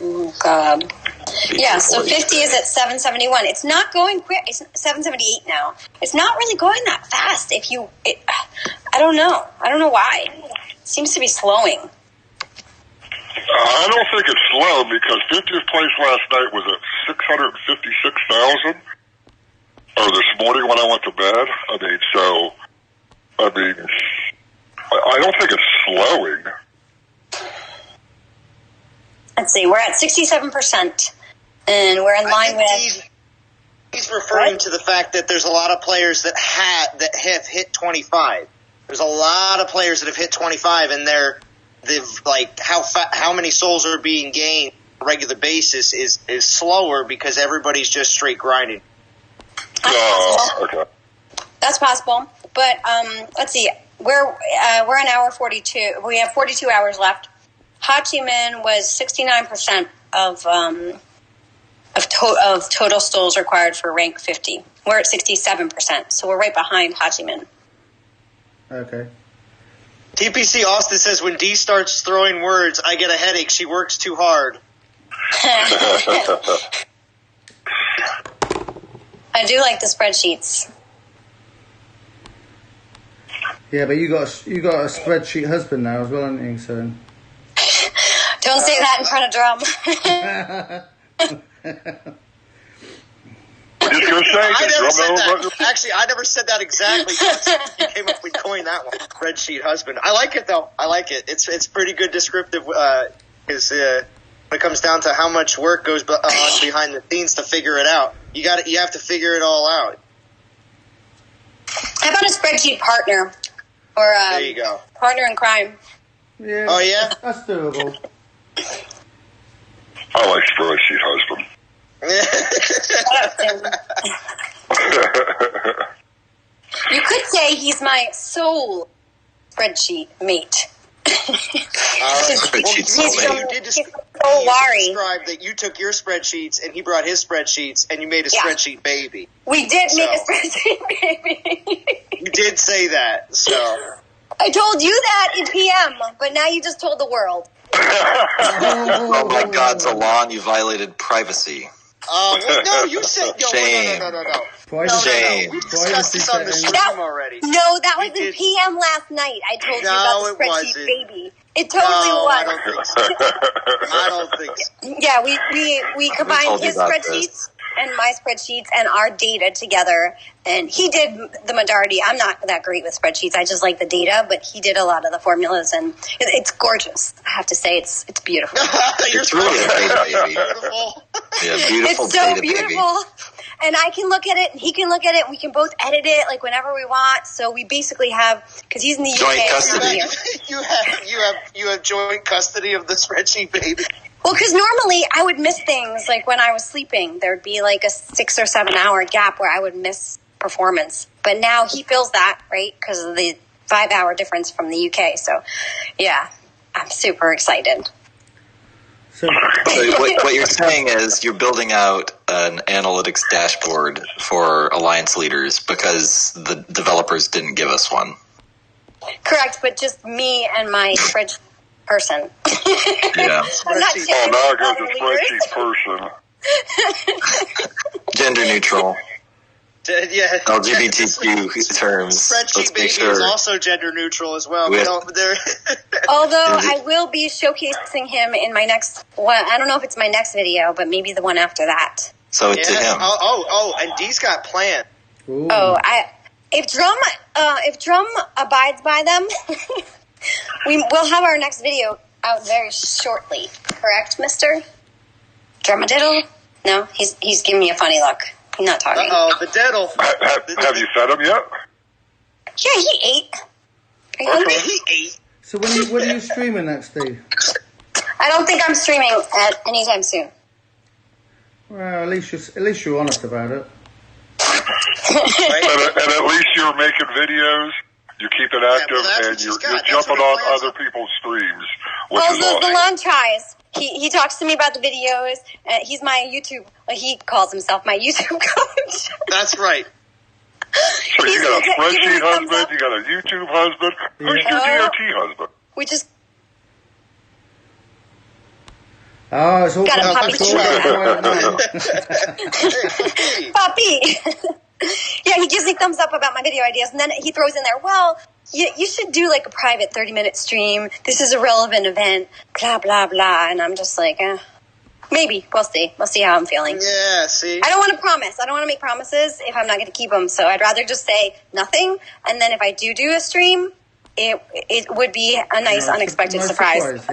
Oh, God. Yeah, so 50 is at 771. It's not going quick. It's 778 now. It's not really going that fast. I don't know. I don't know why. It seems to be slowing. I don't think it's slow because 50th place last night was at 656,000. Or this morning when I went to bed. I don't think it's slowing. Let's see. We're at 67%. And we're in line with... He's referring to the fact that there's a lot of players that have hit 25. There's a lot of players that have hit 25, and they've like how many souls are being gained on a regular basis is slower because everybody's just straight grinding. Okay. That's possible. But let's see. We're an hour 42. We have 42 hours left. Hachiman was 69% of total souls required for rank 50. We're at 67%, so we're right behind Hachiman. Okay. TPC Austin says, when D starts throwing words, I get a headache. She works too hard. I do like the spreadsheets. Yeah, but you got a spreadsheet husband now as well, haven't you? So. Don't say that in front of Drum. Just gonna say, I never said drum that. Actually, I never said that exactly. You came up with coined that one, spreadsheet husband. I like it though. I like it. It's pretty good descriptive. Because when it comes down to how much work goes on behind the scenes to figure it out, you have to figure it all out. How about a spreadsheet partner, or There you go. partner in crime? Yeah. Oh yeah. That's doable. I like spreadsheet husband. You could say he's my sole spreadsheet mate. You did describe that you took your spreadsheets and he brought his spreadsheets and you made a spreadsheet baby. We did make a spreadsheet baby. You did say that, so. I told you that in PM, but now you just told the world. Oh my God, Zalan, you violated privacy. No, you said shame. No. Shame. We discussed this on the stream already. No, that was in PM last night. I told you about the spreadsheet baby. It totally was. I don't think so. Yeah, we combined his spreadsheets and my spreadsheets and our data together, and he did the majority. I'm not that great with spreadsheets. I just like the data, but he did a lot of the formulas, and it's gorgeous. I have to say, it's beautiful. It's really a data baby. Beautiful. Yeah, beautiful. It's so data beautiful. Baby. And I can look at it, and he can look at it, and we can both edit it like whenever we want. So we basically have, because he's in the Joint UK. custody. You have joint custody of the spreadsheet baby. Well, because normally I would miss things, like when I was sleeping. There'd be like a 6 or 7 hour gap where I would miss performance. But now he feels that, right, because of the 5 hour difference from the UK. So, yeah, I'm super excited. So what you're saying is you're building out an analytics dashboard for Alliance leaders because the developers didn't give us one. Correct, but just me and my spreadsheet person. Yeah. I'm not sharing now with it goes other to leaders. spreadsheet person. Gender neutral. Yeah. LGBTQ terms. Spreadsheet baby is also gender neutral as well. Although I will be showcasing him in my next one. I don't know if it's my next video, but maybe the one after that. So to him. And Dee's got plans. Ooh. If Drum abides by them, we'll have our next video out very shortly. Correct, Mister Drumadiddle? No, he's giving me a funny look. I'm not talking. The diddle. Have you fed him yet? Yeah, he ate. Are you hungry? He ate. So when are you streaming next, Steve? I don't think I'm streaming at anytime soon. Well, at least you're honest about it. And at least you're making videos. You keep it active, and you're jumping on other people's streams, which is awesome. Zalan tries. He talks to me about the videos. He's my YouTube. He calls himself my YouTube coach. That's right. So you got a spreadsheet husband, you got a YouTube husband. Who's your DOT husband? We just it's all got a puppy. Puppy. Yeah, he gives me thumbs up about my video ideas, and then he throws in there, well, you should do like a private 30-minute stream. This is a relevant event, blah, blah, blah. And I'm just like, maybe. We'll see. We'll see how I'm feeling. Yeah, see? I don't want to promise. I don't want to make promises if I'm not going to keep them. So I'd rather just say nothing. And then if I do a stream, it would be a nice unexpected surprise.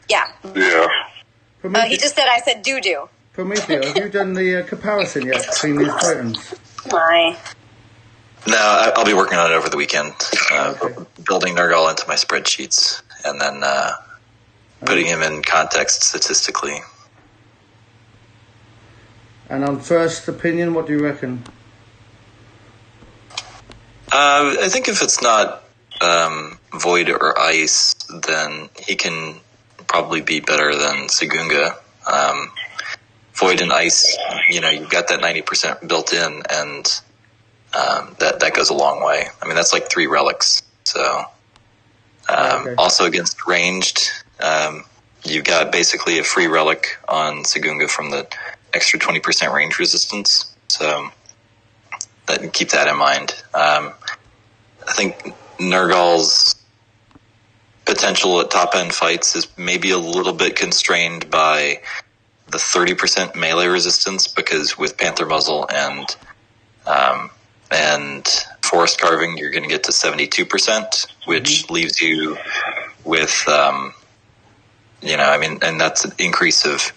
Yeah. He just said I said do. Promethea, have you done the comparison yet between these titans? Why? No, I'll be working on it over the weekend. Building Nergal into my spreadsheets and then putting him in context statistically. And on first opinion, what do you reckon? I think if it's not Void or Ice, then he can probably be better than Sagunga. Void and Ice, you've got that 90% built in, and that goes a long way. I mean, that's like 3 relics. So, also against ranged, you've got basically a free relic on Sagunga from the extra 20% range resistance. So, keep that in mind. I think Nergal's potential at top end fights is maybe a little bit constrained by the 30% melee resistance, because with Panther Muzzle and Forest Carving, you're going to get to 72%, which leaves you with, and that's an increase of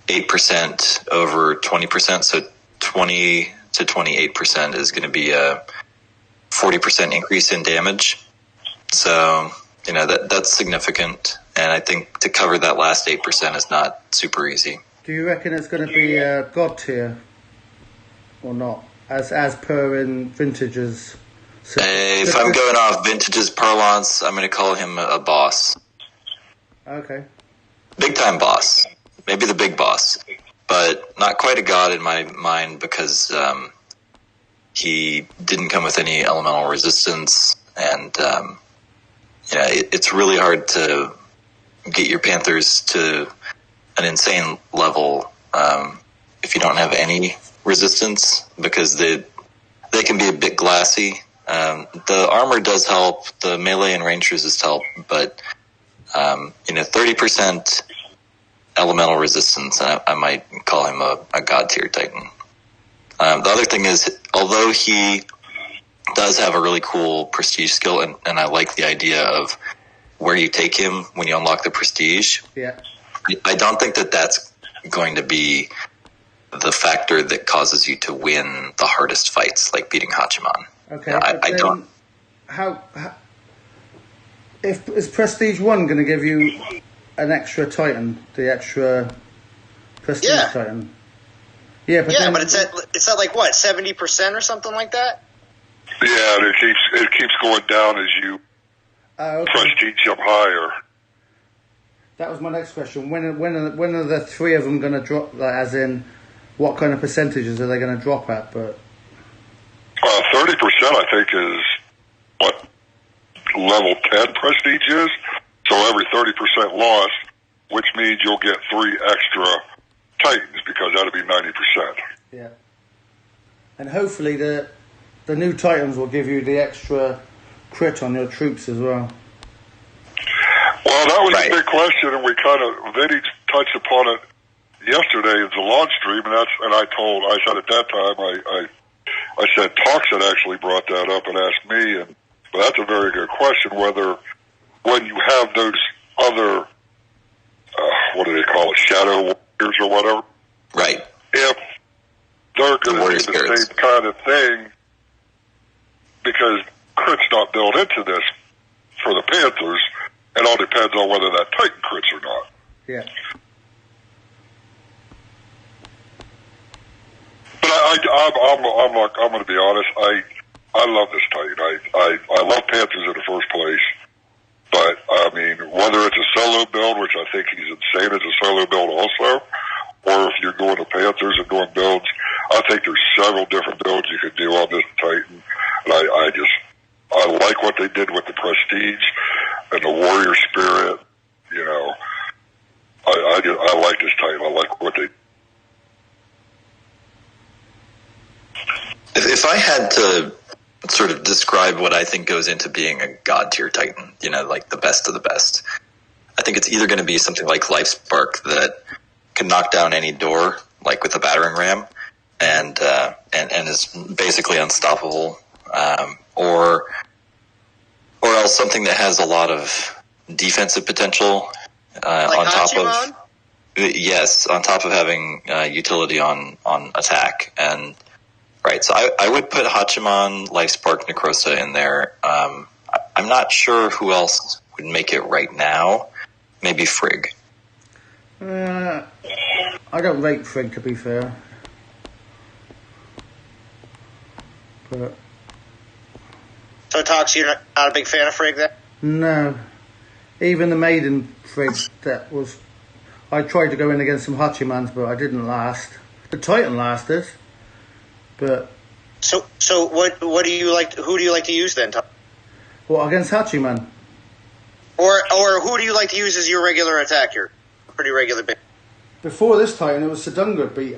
8% over 20%. So 20 to 28% is going to be a 40% increase in damage. So, that's significant. And I think to cover that last 8% is not super easy. Do you reckon it's going to be God tier or not? As per in Vintage's So, if I'm going off Vintage's parlance, I'm going to call him a boss. Okay. Big time boss. Maybe the big boss. But not quite a god in my mind because he didn't come with any elemental resistance. And, it's really hard to get your Panthers to an insane level if you don't have any resistance, because they can be a bit glassy. The armor does help, the melee and range resist help, but 30% elemental resistance, and I might call him a god tier Titan. The other thing is, although he does have a really cool prestige skill, and I like the idea of where you take him when you unlock the prestige. Yeah. I don't think that that's going to be the factor that causes you to win the hardest fights, like beating Hachiman. Okay. I don't. How is Prestige 1 going to give you an extra Titan? The extra Prestige Titan? Yeah, but it's at like what, 70% or something like that? Yeah, it keeps going down as you prestige up higher. That was my next question. When are the three of them going to drop? Like, as in, what kind of percentages are they going to drop at? But 30%, I think, is what level 10 prestige is. So every 30% loss, which means you'll get 3 extra Titans, because that'll be 90%. Yeah. And hopefully the new Titans will give you the extra crit on your troops as well. Well, that was a big question, and Vinny touched upon it yesterday in the launch stream, and I said at that time, I said Talks had actually brought that up and asked me, but that's a very good question, whether when you have those other, what do they call it, shadow warriors or whatever, right? If they're going to do the same kind of thing, because crit's not built into this for the Panthers. It all depends on whether that Titan crits or not. Yeah. But I'm going to be honest. I love this Titan. I love Panthers in the first place. But I mean, whether it's a solo build, which I think he's insane as a solo build also, or if you're going to Panthers and doing builds, I think there's several different builds you could do on this Titan. And I like what they did with the Prestige and the Warrior Spirit. I like this Titan. I like what they. If I had to sort of describe what I think goes into being a god tier Titan, like the best of the best, I think it's either going to be something like Life Spark that can knock down any door, like with a battering ram, and is basically unstoppable, or else something that has a lot of defensive potential on top Hachiman? On top of having utility on attack. And right, so I would put Hachiman, Life Spark, Necrosa in there. I'm not sure who else would make it right now. Maybe Frigg. I don't rate Frigg, to be fair. But So, Tox, you're not a big fan of Frigg then? no, even the Maiden Frigg I tried to go in against some Hachimans, but I didn't last. The Titan lasted, but So what do you like? Who do you like to use then, Tox? well, against Hachiman. Or who do you like to use as your regular attacker? Pretty regular bit. Before this Titan, it was Sedunga beat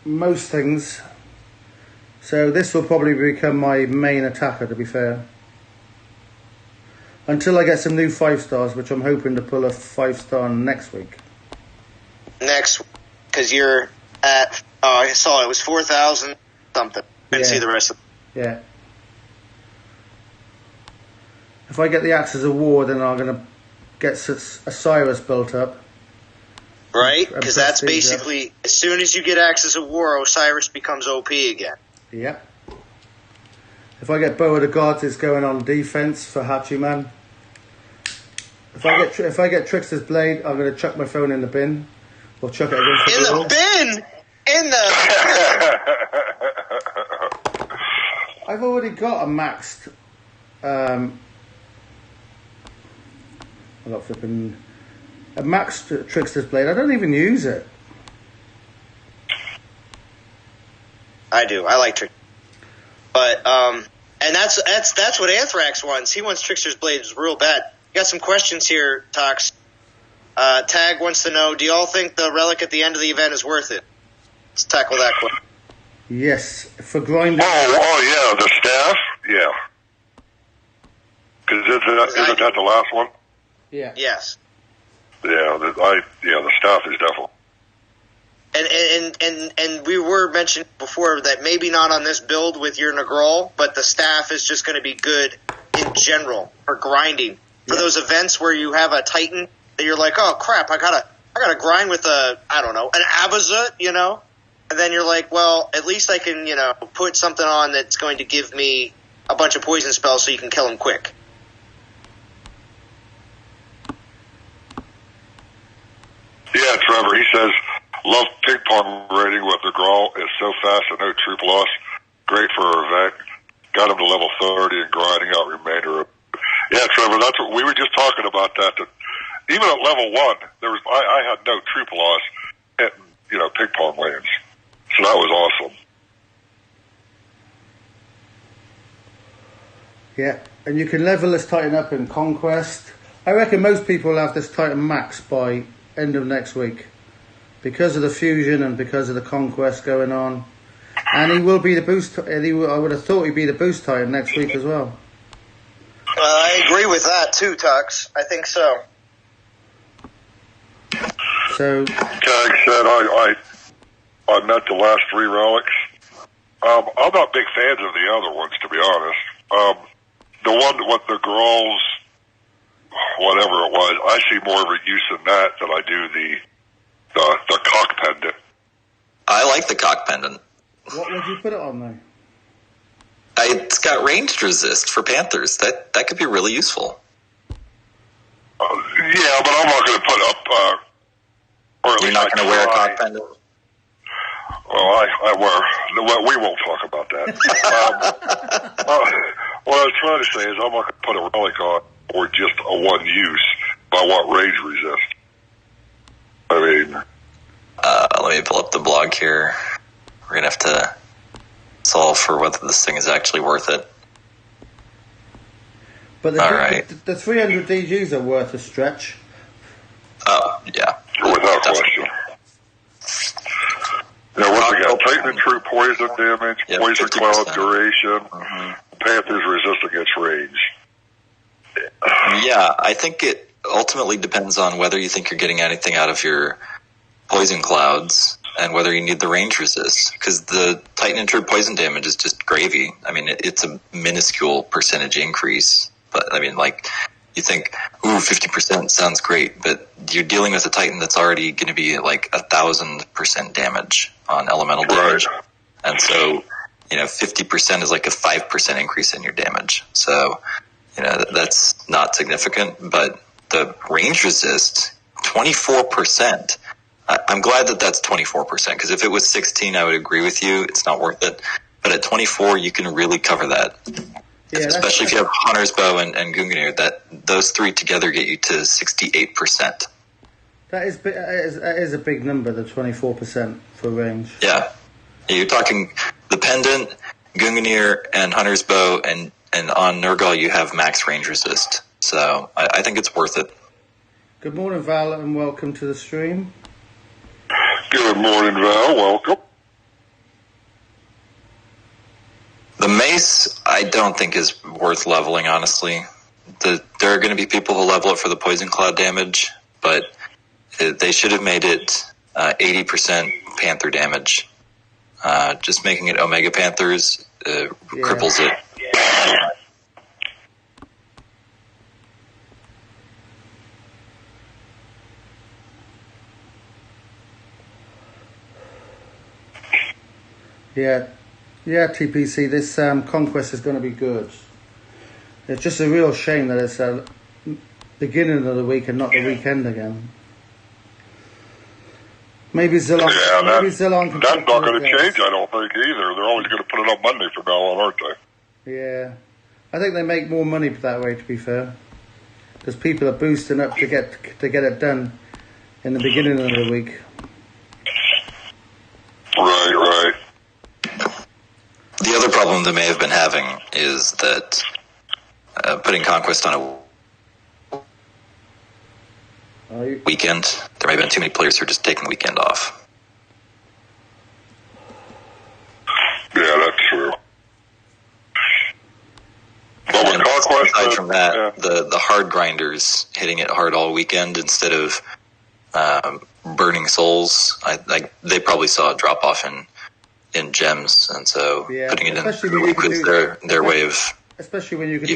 most things. So this will probably become my main attacker, to be fair. Until I get some new 5-stars, which I'm hoping to pull a 5-star next week. Next, because you're at, I saw it was 4,000 something. Didn't see the rest of it. Yeah. If I get the Axes of War, then I'm going to get Osiris built up. Right? Because that's basically, as soon as you get Axes of War, Osiris becomes OP again. Yep. If I get Bow of the Gods, it's going on defense for Hachiman. If I get Trickster's Blade, I'm going to chuck my phone in the bin. Or chuck it against the wall. In the bin! In the... I've already got a maxed. I got flipping a maxed Trickster's Blade. I don't even use it. I do. I like Trickster, but and that's what Anthrax wants. He wants Trickster's Blades real bad. Got some questions here, Tox. Tag wants to know: do y'all think the relic at the end of the event is worth it? Let's tackle that question. Yes, for grinding. Oh yeah, the staff, yeah. Because isn't that the last one? Yeah. Yes. Yeah, the staff is definitely. And we were mentioning before that maybe not on this build with your Negral, but the staff is just going to be good in general for grinding. For those events where you have a Titan that you're like, oh crap, I gotta grind with an Abazut, you know? And then you're like, well, at least I can, put something on that's going to give me a bunch of poison spells so you can kill him quick. Yeah, Trevor, he says, love ping pong rating with the Grawl. It's so fast and no troop loss. Great for our event. Got him to level 30 and grinding out remainder of. Yeah, Trevor, that's what we were just talking about. That even at level 1, I had no troop loss hitting, ping pong lands. So that was awesome. Yeah, and you can level this Titan up in Conquest. I reckon most people will have this Titan max by end of next week because of the fusion and because of the Conquest going on. And he will be the boost. I would have thought he'd be the boost Titan next week as well. I agree with that too, Tux. I think so. So, Tag said I met the last 3 relics. I'm not big fans of the other ones, to be honest. The one with the Gralls, whatever it was, I see more of a use in that than I do the cock pendant. I like the cock pendant. what would you put it on though? It's got ranged resist for Panthers. That could be really useful. Yeah, but I'm not going to put up. Or at You're least not going to wear a cock pendant? Well, I wear. Well, we won't talk about that. What I was trying to say is I'm not going to put a relic on or just a one use. But I want range resist. I mean, let me pull up the blog here. We're going to have to solve for whether this thing is actually worth it. But All right. the 300 DGs are worth a stretch. Oh, yeah. without question. Now, what we got? Titan and true poison damage, poison 50%. Cloud duration, Panthers resist against range. Yeah, I think it ultimately depends on whether you think you're getting anything out of your poison clouds and whether you need the range resist. Because the Titan and true poison damage is just gravy. I mean, it's a minuscule percentage increase. But, I mean, like, you think, 50% sounds great, but you're dealing with a Titan that's already going to be like 1,000% damage on elemental damage. Right. And so, 50% is like a 5% increase in your damage. So, that's not significant, but the range resist, 24%. I'm glad that that's 24%, because if it was 16, I would agree with you. It's not worth it. But at 24, you can really cover that. Yeah, especially if you have Hunter's Bow and Gungnir, those three together get you to 68%. That is a big number, the 24% for range. Yeah. You're talking the Pendant, Gungnir, and Hunter's Bow, and on Nurgle you have max range resist. So I think it's worth it. Good morning, Val, and welcome to the stream. Good morning, Val. Welcome. The Mace, I don't think is worth leveling, honestly. There are going to be people who level it for the Poison Cloud damage, but they should have made it 80% Panther damage. Just making it Omega Panthers cripples it. Yeah, TPC, this Conquest is going to be good. It's just a real shame that it's beginning of the week and not the weekend again. Maybe Zilon. Yeah, that's not going to change, I don't think, either. They're always going to put it on Monday from now on, aren't they? Yeah. I think they make more money that way, to be fair. Because people are boosting up to get it done in the beginning of the week. Right. The other problem they may have been having is that putting Conquest on a weekend, there may have been too many players who are just taking the weekend off. Yeah, that's true. But with And Conquest, aside from that, yeah. the hard grinders hitting it hard all weekend instead of burning souls, they probably saw a drop off in gems, and so putting it in the week was their way of. Especially when you could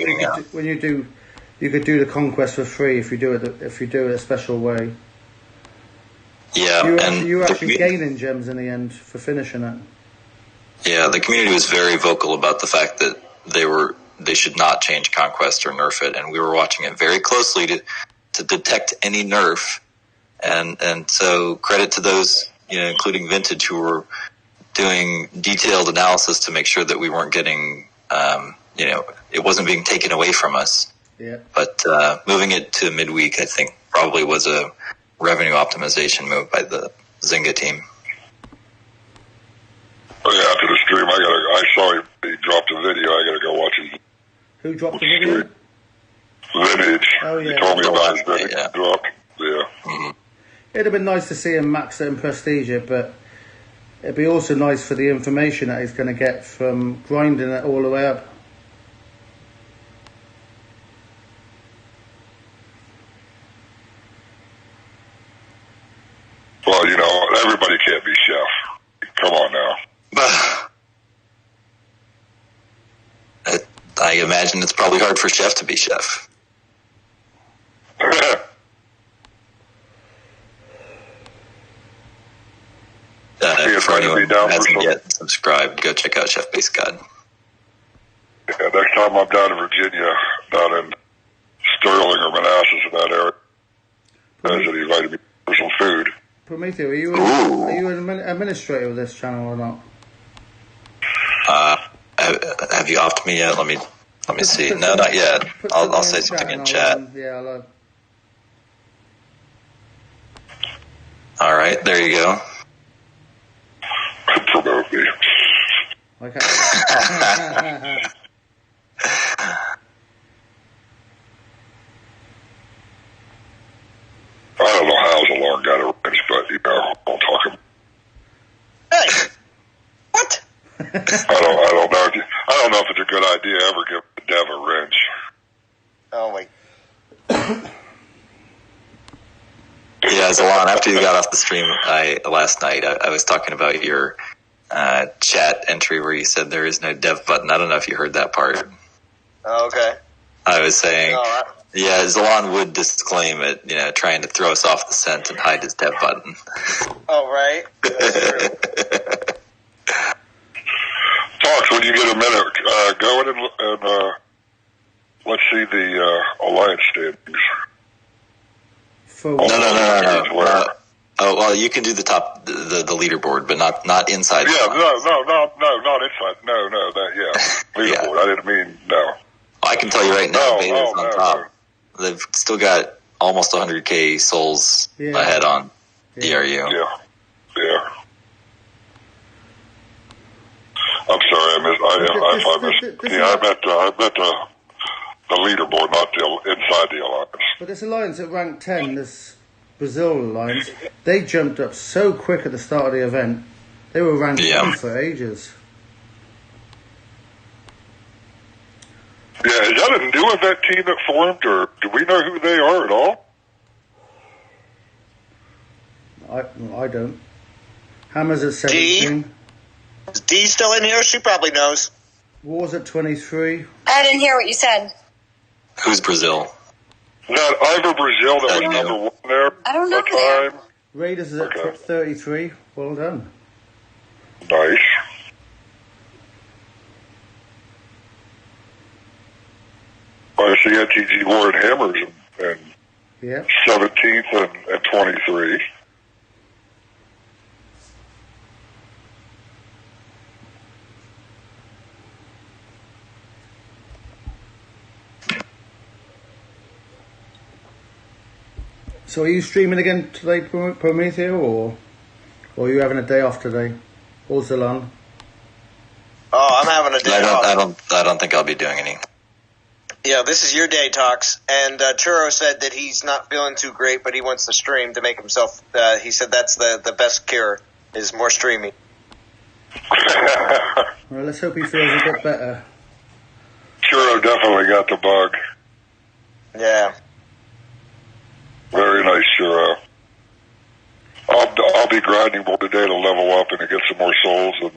do the Conquest for free if you do it a special way. Yeah, you're actually gaining gems in the end for finishing it. Yeah, the community was very vocal about the fact that they should not change Conquest or nerf it, and we were watching it very closely to detect any nerf, and so credit to those, including Vintage, who were doing detailed analysis to make sure that we weren't getting, it wasn't being taken away from us. Yeah. But moving it to midweek, I think, probably was a revenue optimization move by the Zynga team. Oh, yeah, after the stream, I saw he dropped a video. I gotta go watch his. Who dropped the video? Vintage. Oh, yeah. He told me about his Vintage drop. Yeah. Mm-hmm. It'd have been nice to see him max it and prestige it, but it'd be also nice for the information that he's going to get from grinding it all the way up. Well, everybody can't be Chef. Come on now. I imagine it's probably hard for Chef to be Chef. For anyone who hasn't yet subscribed, go check out Chef Base God. Yeah, next time I'm down in Virginia, down in Sterling or Manassas in that area, he invited me for some food. Prometeo, are you an administrator of this channel or not? Have you offed me yet? Let me see. No, not yet. I'll say something in chat. Yeah, all right, there you go. Promote me. Okay. I don't know how Zalon got a wrench, but I'll talk him. Hey, what? I don't know if it's a good idea to ever give the dev a wrench. Oh my. Yeah, Zalon, after you got off the stream last night, I was talking about your chat entry where you said there is no dev button. I don't know if you heard that part. Oh, okay. I was saying, yeah, Zalon would disclaim it, trying to throw us off the scent and hide his dev button. Oh, right. Talks, when you get a minute, go in and let's see the Alliance standings. No. Oh, well, you can do the top, the leaderboard, but not inside. Yeah, no, not inside. No, leaderboard. I didn't mean, no. I can tell you right now, Beta's on top. They've still got almost 100k souls ahead on DRU. Yeah. I'm sorry, I meant the leaderboard, not inside the alliance. But this alliance at rank 10, this Brazil alliance, they jumped up so quick at the start of the event. They were ranked 1 for ages. Yeah, is that a new event team that formed, or do we know who they are at all? I don't. Hammer's at 17. Is D still in here? She probably knows. War's at 23. I didn't hear what you said. Who's Brazil? That Ivor Brazil that was number 1 there. I don't know at the time. Raiders is at 33. Well done. Nice. I see NTG War and Hammers and 17th and 23. So are you streaming again today, Prometheo, or are you having a day off today? Or Zalon? Oh, I'm having a day off. I don't think I'll be doing any. Yeah, this is your day, Talks. And Churro said that he's not feeling too great, but he wants to stream to make himself. He said that's the best cure is more streaming. Well, let's hope he feels a bit better. Churro definitely got the bug. Yeah. Very nice, Churro. I'll be grinding more today to level up and to get some more souls, and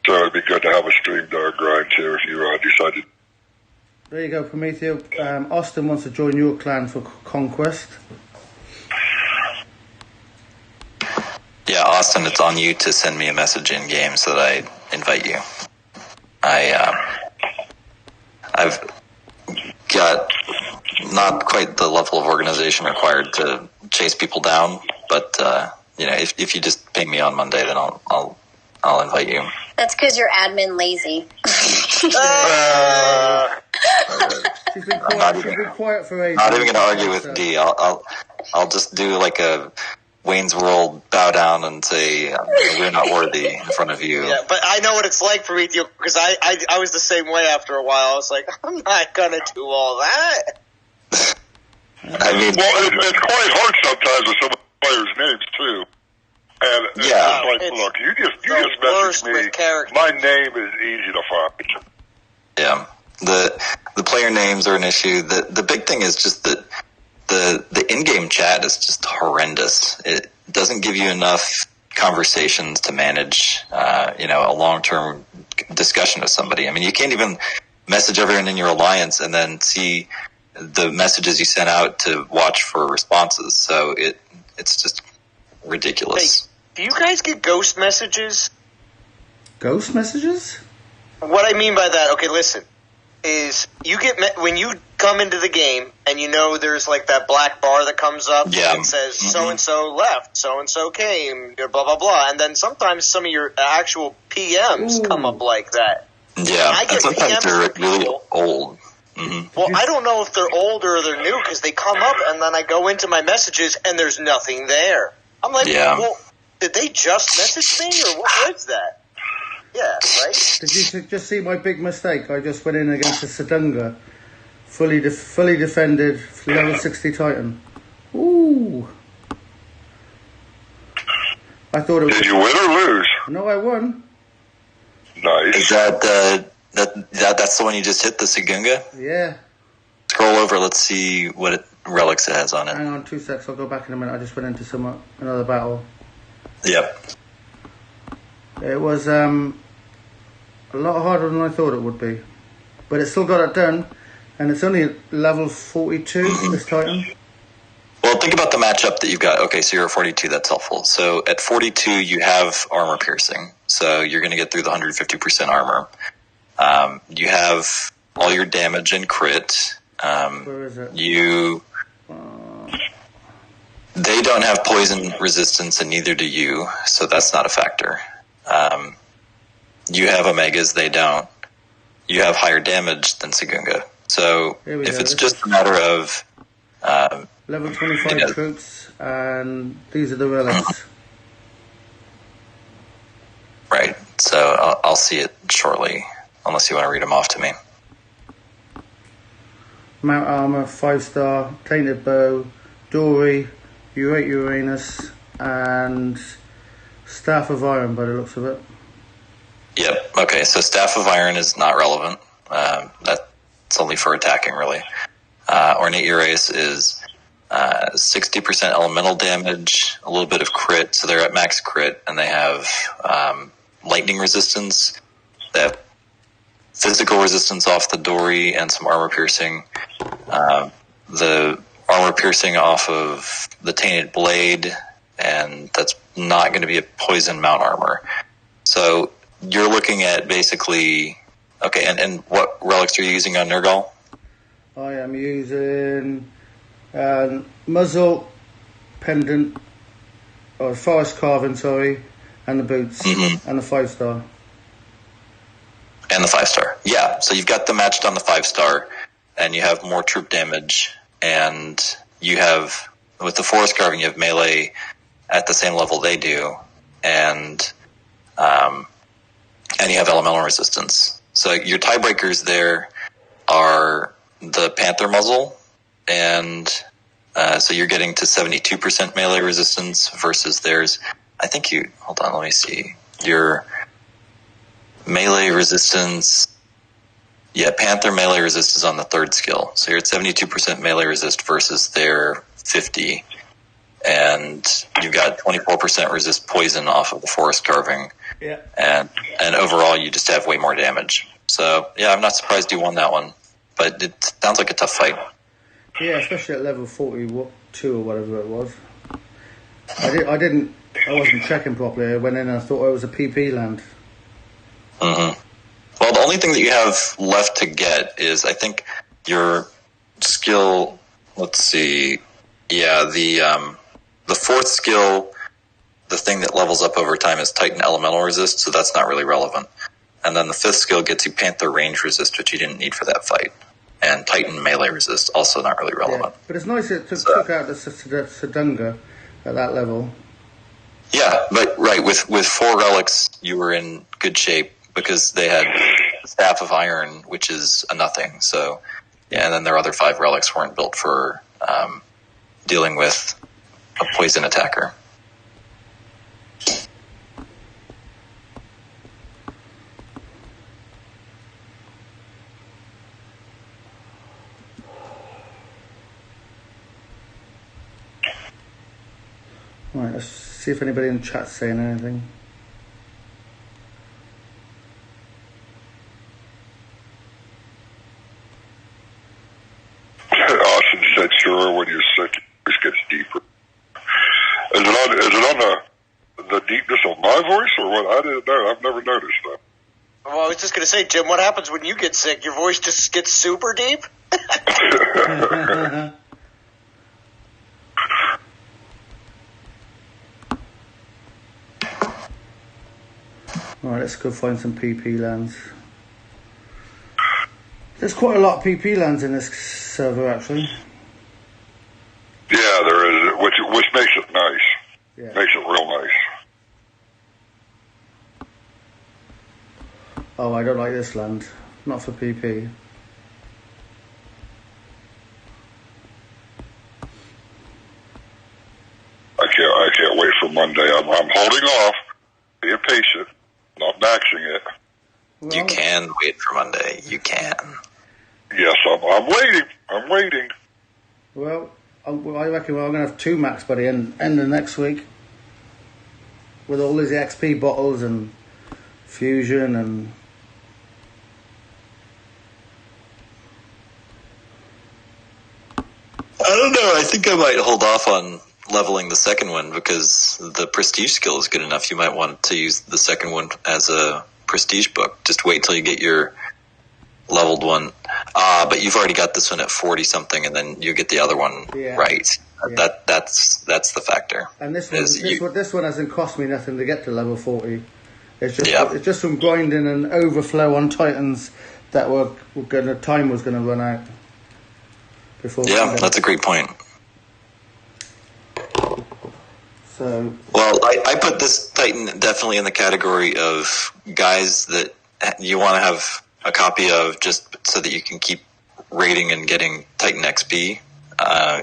so it'd be good to have a stream grind too if you decided. There you go, Prometheo. Austin wants to join your clan for Conquest. Yeah, Austin, it's on you to send me a message in game so that I invite you. I've got not quite the level of organization required to chase people down, but if you just ping me on Monday, then I'll invite you. That's because you're admin lazy. She's been quiet for ages. Not even going to argue with D. I'll just do like a Wayne's World bow down and say we're not worthy in front of you. Yeah, but I know what it's like for Ethiopia because I was the same way after a while. I was like, I'm not gonna do all that. I mean, it's quite hard sometimes with some of the players' names too. And yeah, look, you just message me. My name is easy to find. Yeah, the player names are an issue. The big thing is just that the in-game chat is just horrendous. It doesn't give you enough conversations to manage, a long-term discussion with somebody. I mean, you can't even message everyone in your alliance and then see the messages you sent out to watch for responses. So it's just ridiculous. Hey, do you guys get ghost messages? Ghost messages? What I mean by that, okay, listen, is you get when you come into the game and you know there's like that black bar that comes up and says so-and-so left, so-and-so came, blah, blah, blah. And then sometimes some of your actual PMs come up like that. Yeah, and sometimes they're really old. Mm-hmm. Well, I don't know if they're old or they're new because they come up and then I go into my messages and there's nothing there. I'm like, well, did they just message me or what was that? Yeah, right? Did you just see my big mistake? I just went in against a Sedunga, fully defended, level 60 Titan. Ooh. I thought it was... Did you win or lose? No, I won. Nice. Is that's the one you just hit, the Sedunga? Yeah. Scroll over, let's see what relics it has on it. Hang on 2 secs, I'll go back in a minute. I just went into another battle. Yep. It was a lot harder than I thought it would be. But it still got it done, and it's only level 42, this Titan. Well, think about the matchup that you've got. Okay, so you're at 42, that's helpful. So at 42, you have armor piercing, so you're going to get through the 150% armor. You have all your damage and crit. Where is it? They don't have poison resistance, and neither do you, so that's not a factor. You have Omegas, they don't. You have higher damage than Sedunga. So if it's just a matter of... level 25 troops, and these are the relics. Right, so I'll see it shortly, unless you want to read them off to me. Mount Armor, 5-star, Tainted Bow, Dory, Uranus, and Staff of Iron by the looks of it. Yep, okay, so Staff of Iron is not relevant. That's only for attacking, really. Ornate Uraeus is 60% elemental damage, a little bit of crit, so they're at max crit, and they have lightning resistance. They have physical resistance off the Dory and some armor piercing. The armor piercing off of the Tainted Blade, and that's not going to be a poison mount armor. So you're looking at basically... Okay, and what relics are you using on Nergal? I am using muzzle, pendant, or forest carving, sorry, and the boots, and the 5-star. And the 5-star. Yeah, so you've got them matched on the 5-star, and you have more troop damage, and you have with the forest carving, you have melee at the same level they do, and you have elemental resistance. So your tiebreakers there are the Panther muzzle, and so you're getting to 72% melee resistance versus theirs. I think hold on, let me see. Your melee resistance, Panther melee resist is on the third skill. So you're at 72% melee resist versus their 50. And you've got 24% resist poison off of the forest carving. Yeah. And overall, you just have way more damage. So, I'm not surprised you won that one. But it sounds like a tough fight. Yeah, especially at level 42 or whatever it was. I wasn't checking properly. I went in and I thought it was a PP land. Mm-hmm. Well, the only thing that you have left to get is, I think, your skill. Let's see. Yeah, the fourth skill, the thing that levels up over time, is Titan Elemental Resist, so that's not really relevant. And then the fifth skill gets you Panther Range Resist, which you didn't need for that fight. And Titan Melee Resist, also not really relevant. Yeah, but it's nice it took out the Sadunga at that level. Yeah, but right, with 4 relics, you were in good shape because they had Staff of Iron, which is a nothing. So, and then their other 5 relics weren't built for dealing with a poison attacker. Right, let's see if anybody in the chat's saying anything. Austin said, "Sure, when you're sick, it just gets deeper." Is it on the deepness of my voice or what? I didn't know. I've never noticed that. Well, I was just going to say, Jim, what happens when you get sick? Your voice just gets super deep? Alright, let's go find some PP lands. There's quite a lot of PP lands in this server, actually. Yeah, there is, which makes it nice. Yeah. Makes it real nice. Oh, I don't like this land. Not for PP. I can't wait for Monday. I'm holding off, being patient, not maxing it. Well, You can wait for Monday. You can. Yes, I'm waiting. I'm waiting. Well, I reckon I'm going to have 2 max by the end of next week. With all these XP bottles and fusion and... I don't know. I think I might hold off on leveling the second one because the prestige skill is good enough. You might want to use the second one as a prestige book. Just wait till you get your leveled one. But you've already got this one at 40 something, and then you get the other one right. Yeah. That's the factor. And this one hasn't cost me nothing to get to level 40. It's just from grinding and overflow on Titans that time was gonna run out. That's a great point. So, well, I put this Titan definitely in the category of guys that you want to have a copy of just so that you can keep rating and getting Titan XP.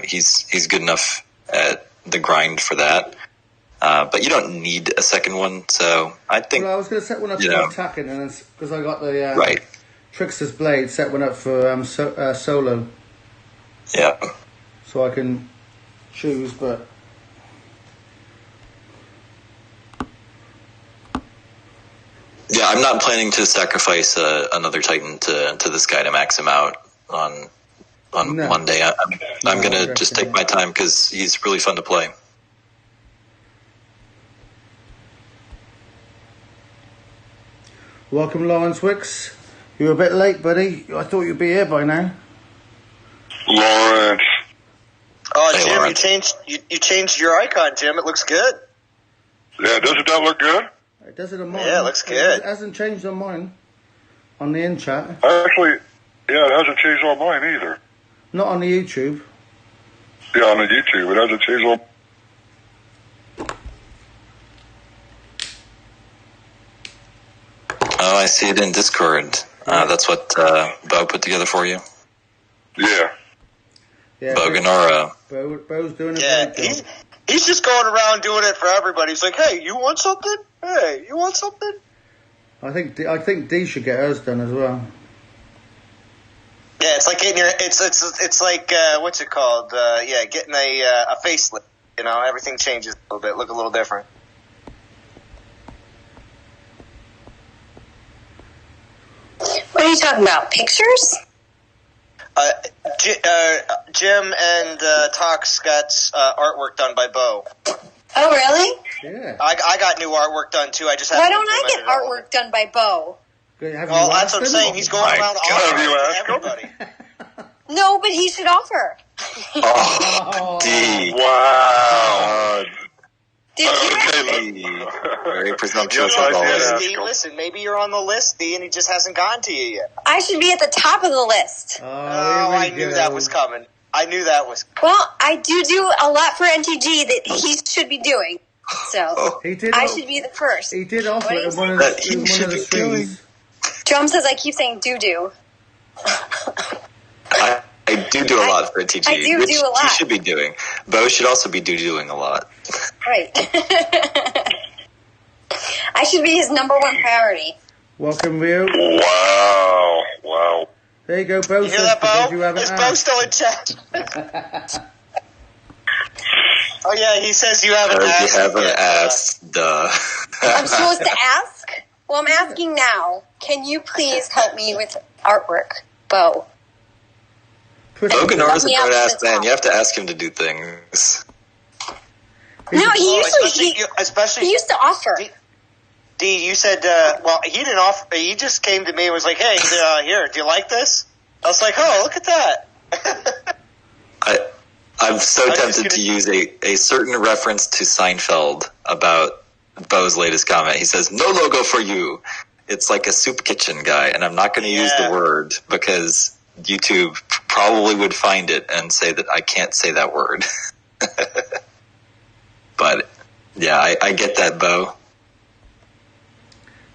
He's good enough at the grind for that. But you don't need a second one, so I think... Well, I was going to set one up for attacking, and because I got the Trickster's Blade, set one up for solo. Yeah. So I can choose, but... Yeah, I'm not planning to sacrifice another Titan to this guy to max him out on Monday. I'm going to just take my time because he's really fun to play. Welcome, Lawrence Wicks. You were a bit late, buddy. I thought you'd be here by now. Lawrence. Oh, Hey, Jim, Lawrence. you changed your icon, Jim. It looks good. Yeah, doesn't that look good? It does it on mine. Yeah, it looks good. It hasn't changed on mine. On the in chat. Actually, it hasn't changed on mine either. Not on the YouTube. Yeah, on the YouTube. It has a cheese little. Oh, I see it in Discord. That's what Bo put together for you. Yeah. Yeah, Boganora. Bo's doing a Yeah, great job. he's just going around doing it for everybody. He's like, hey, you want something? Hey, you want something? I think D should get hers done as well. Yeah, it's like getting your it's like what's it called? Getting a facelift. You know, everything changes a little bit, look a little different. What are you talking about? Pictures? Jim and Tox got artwork done by Bo. Oh, really? Yeah. I got new artwork done too. I just Why don't I get artwork done by Bo? Well, that's what I'm saying. He's going around offering everybody. No, but he should offer. Oh, D. Wow. Did you? Very presumptuous Yes, as I always. did. D, listen, maybe you're on the list, D, and he just hasn't gotten to you yet. I should be at the top of the list. Oh, I knew that was coming. I knew that was. Well, I do a lot for NTG that he should be doing. So He did. I should be the first. He did offer What it is in one of That the, he in one should of the be streams. Drum says I keep saying do. I do a lot for TG, I do which do a lot. he should be doing. Bo should also be doing a lot. Right. I should be his number one priority. Welcome, Rio. Wow. There you go, Bo. You hear that, Bo? You haven't Is Bo asked. still in chat? Oh yeah, he says you haven't Because asked. you haven't yet. asked, duh. I'm supposed to ask? Well, I'm asking now. Can you please help me with artwork, Bo? Boganora's a Me up to grown-ass the man. top. You have to ask him to do things. No, he especially used to offer. D, you said, well, he didn't offer. He just came to me and was like, "Hey, here, do you like this?" I was like, "Oh, look at that." I'm so I'm just tempted gonna- to use a certain reference to Seinfeld about Bo's latest comment. He says, "No logo for you." It's like a soup kitchen guy, and I'm not going to use the Yeah. word because YouTube probably would find it and say that I can't say that word. But yeah, I get that, Bo.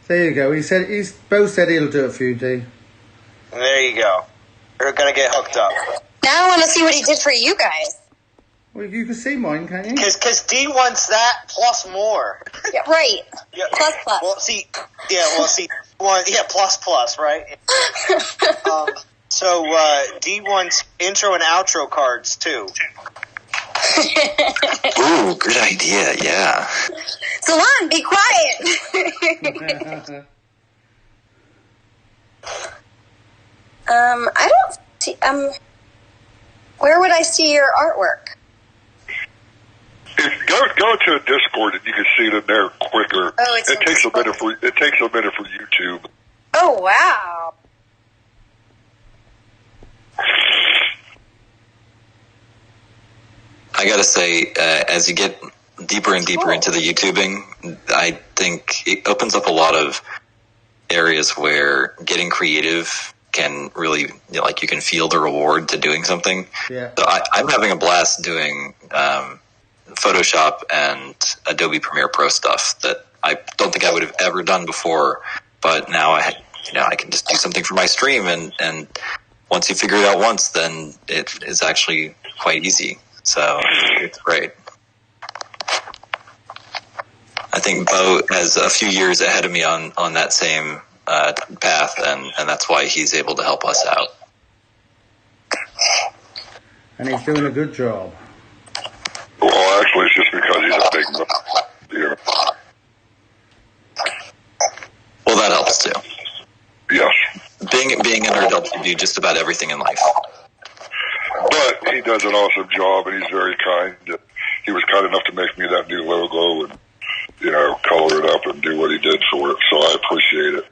There you go. Bo said he'll do it for you, D. There you go. You're gonna get hooked up Now I want to see what he did for you guys. Well, you can see mine, can't you? because D wants that plus more. Yeah, right. Yeah. Plus. Plus, right? So D wants intro and outro cards too. Ooh, good idea. Yeah. Salon, be quiet. I don't see. Where would I see your artwork? Go to a Discord and you can see it in there quicker. Oh, it's it in takes Discord. it takes a minute for YouTube. Oh wow. I gotta say, as you get deeper and deeper Cool. into the YouTubing, I think it opens up a lot of areas where getting creative can really, you can feel the reward to doing something. Yeah. So I'm having a blast doing Photoshop and Adobe Premiere Pro stuff that I don't think I would have ever done before, but now I can just do something for my stream, and once you figure it out once, then it is actually quite easy. So it's great. I think Bo has a few years ahead of me on that same path, and that's why he's able to help us out. And he's doing a good job. Well, actually, it's just because he's a big. Yeah. Well, that helps too. Yes, Being an nerd helps you do just about everything in life. but he does an awesome job, and he's very kind. He was kind enough to make me that new logo and color it up and do what he did for it. So I appreciate it.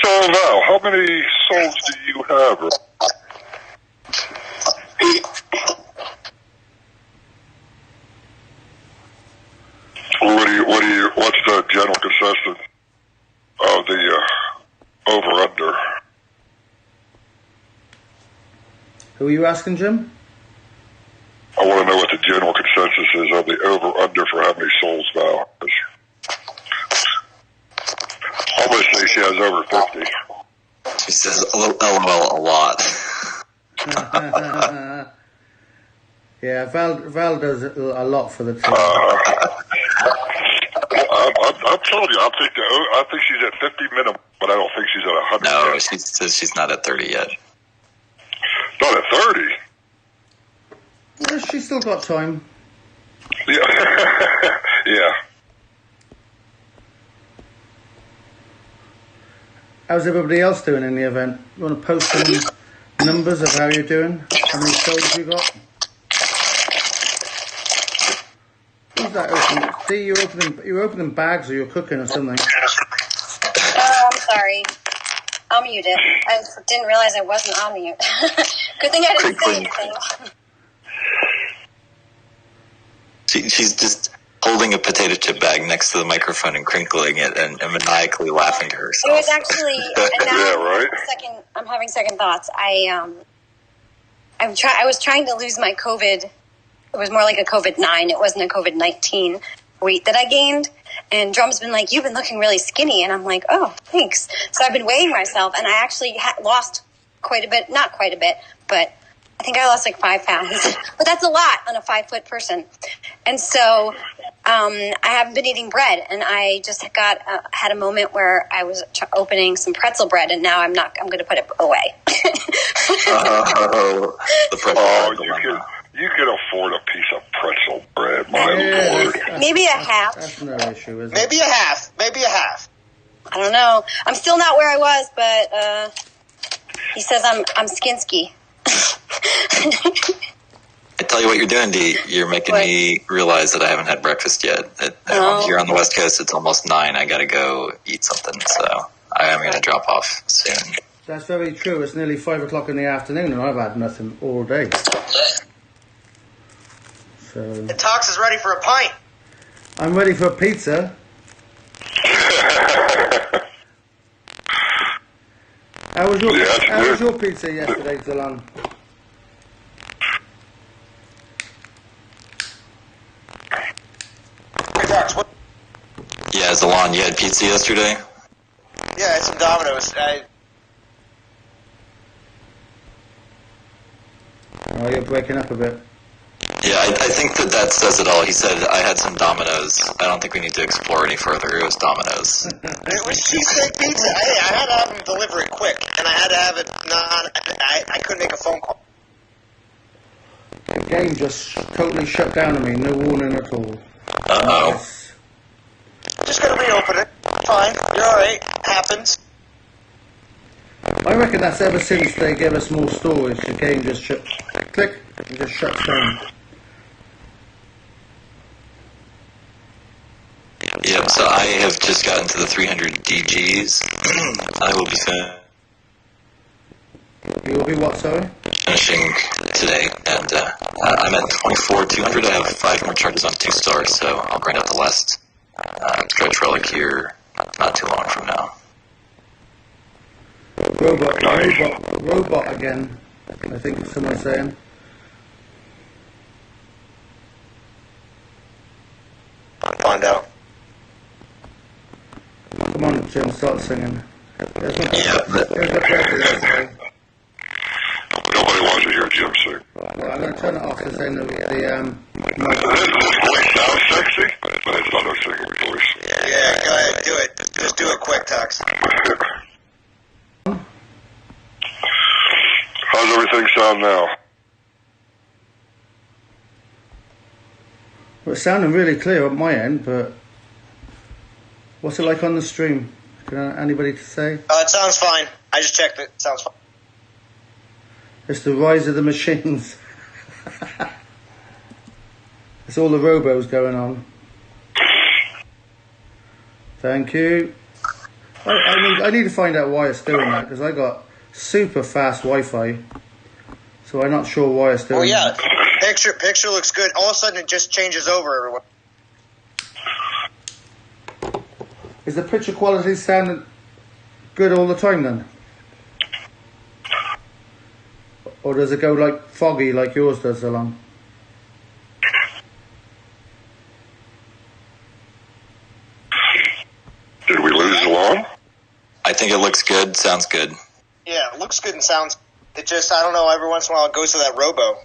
So Val, how many souls do you have? Who are you asking, Jim? I want to know what the general consensus is on the over-under for how many souls Val has. I'm going to say she has over 50. She says LOL a lot. Yeah, Val does a lot for the team. I'm telling you, I think she's at 50 minimum, but I don't think she's at 100 No, yet. she says she's not at 30 yet. Not at 30? Yeah, she's still got time. Yeah. Yeah. How's everybody else doing in the event? You want to post some numbers of how you're doing? How many souls you got? Who's that opening? See, you're opening bags or you're cooking or something. Oh, I'm sorry. I'll mute it. I didn't realize I wasn't on mute. Good thing I didn't say anything. She's just holding a potato chip bag next to the microphone and crinkling it and maniacally laughing to herself. It was actually, and now Yeah, right? I'm having second thoughts. I was trying to lose my COVID. It was more like a COVID-9. It wasn't a COVID-19 weight that I gained. And Drum's been like, you've been looking really skinny. And I'm like, oh, thanks. So I've been weighing myself, and I actually lost quite a bit. Not quite a bit, but I think I lost like 5 pounds. But that's a lot on a 5-foot person. And so I haven't been eating bread. And I just had a moment where I was opening some pretzel bread, and now I'm going to put it away. Oh, the pretzel bread. You can afford a piece of pretzel bread, my lord. Maybe a half. That's no issue, is it? Maybe a half. I don't know. I'm still not where I was, but he says I'm skinsky. I tell you what you're doing, Dee. You're making me realize that I haven't had breakfast yet. Here on the West Coast, it's almost 9. I got to go eat something, so I am going to drop off soon. That's very true. It's nearly 5 o'clock in the afternoon, and I've had nothing all day. So And Tox is ready for a pint. I'm ready for a pizza. How was your pizza yesterday, Zalan? Hey, Tox, what? Yeah, Zalan, you had pizza yesterday? Yeah, I had some Domino's. Oh, you're breaking up a bit. Yeah, I think that says it all. He said, I had some Domino's. I don't think we need to explore any further. It was Domino's. It was cheesesteak pizza. I had to have them deliver it quick, and I had to have it I couldn't make a phone call. The game just totally shut down on me. No warning at all. Uh-oh. Just gonna reopen it. Fine. You're alright. Happens. I reckon that's ever since they gave us more storage, the game just shuts down. Yep, so I have just gotten to the 300 DGs. I will be You will be what, sorry? finishing today, and I'm at 24,200. I have 5 more charges on 2 stars, so I'll grind out the last stretch relic here not too long from now. Robot again, I think someone's saying. Find out. Come on, Jim, start singing. Nobody wants to hear Jim sing. Well, I'm going to turn it off to say the His voice sounds sexy, but it's not a singing voice. Yeah, go ahead. Do it. Just do it quick, Tox. How's everything sound now? Well, it's sounding really clear on my end, but what's it like on the stream? Can anybody say? It sounds fine. I just checked it. It sounds fine. It's the rise of the machines. It's all the robos going on. Thank you. I need to find out why it's doing that, because I got super fast Wi-Fi, so I'm not sure why it's doing Oh yeah, that. picture looks good. All of a sudden, it just changes over. Is the picture quality sounding good all the time then? Or does it go like foggy like yours does along? Did we lose along? I think it looks good, sounds good. Yeah, it looks good and sounds. It just, I don't know, every once in a while it goes to that robo.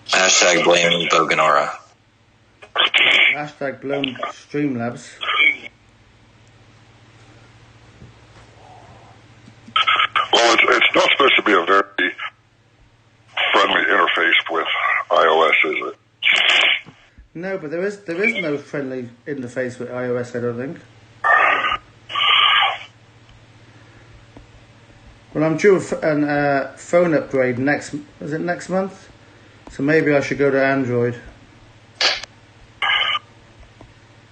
Hashtag blame Boganora. Hashtag blown Streamlabs. Well, it's not supposed to be a very friendly interface with iOS, is it? No, but there is no friendly interface with iOS, I don't think. Well, I'm due a phone upgrade next month? So maybe I should go to Android.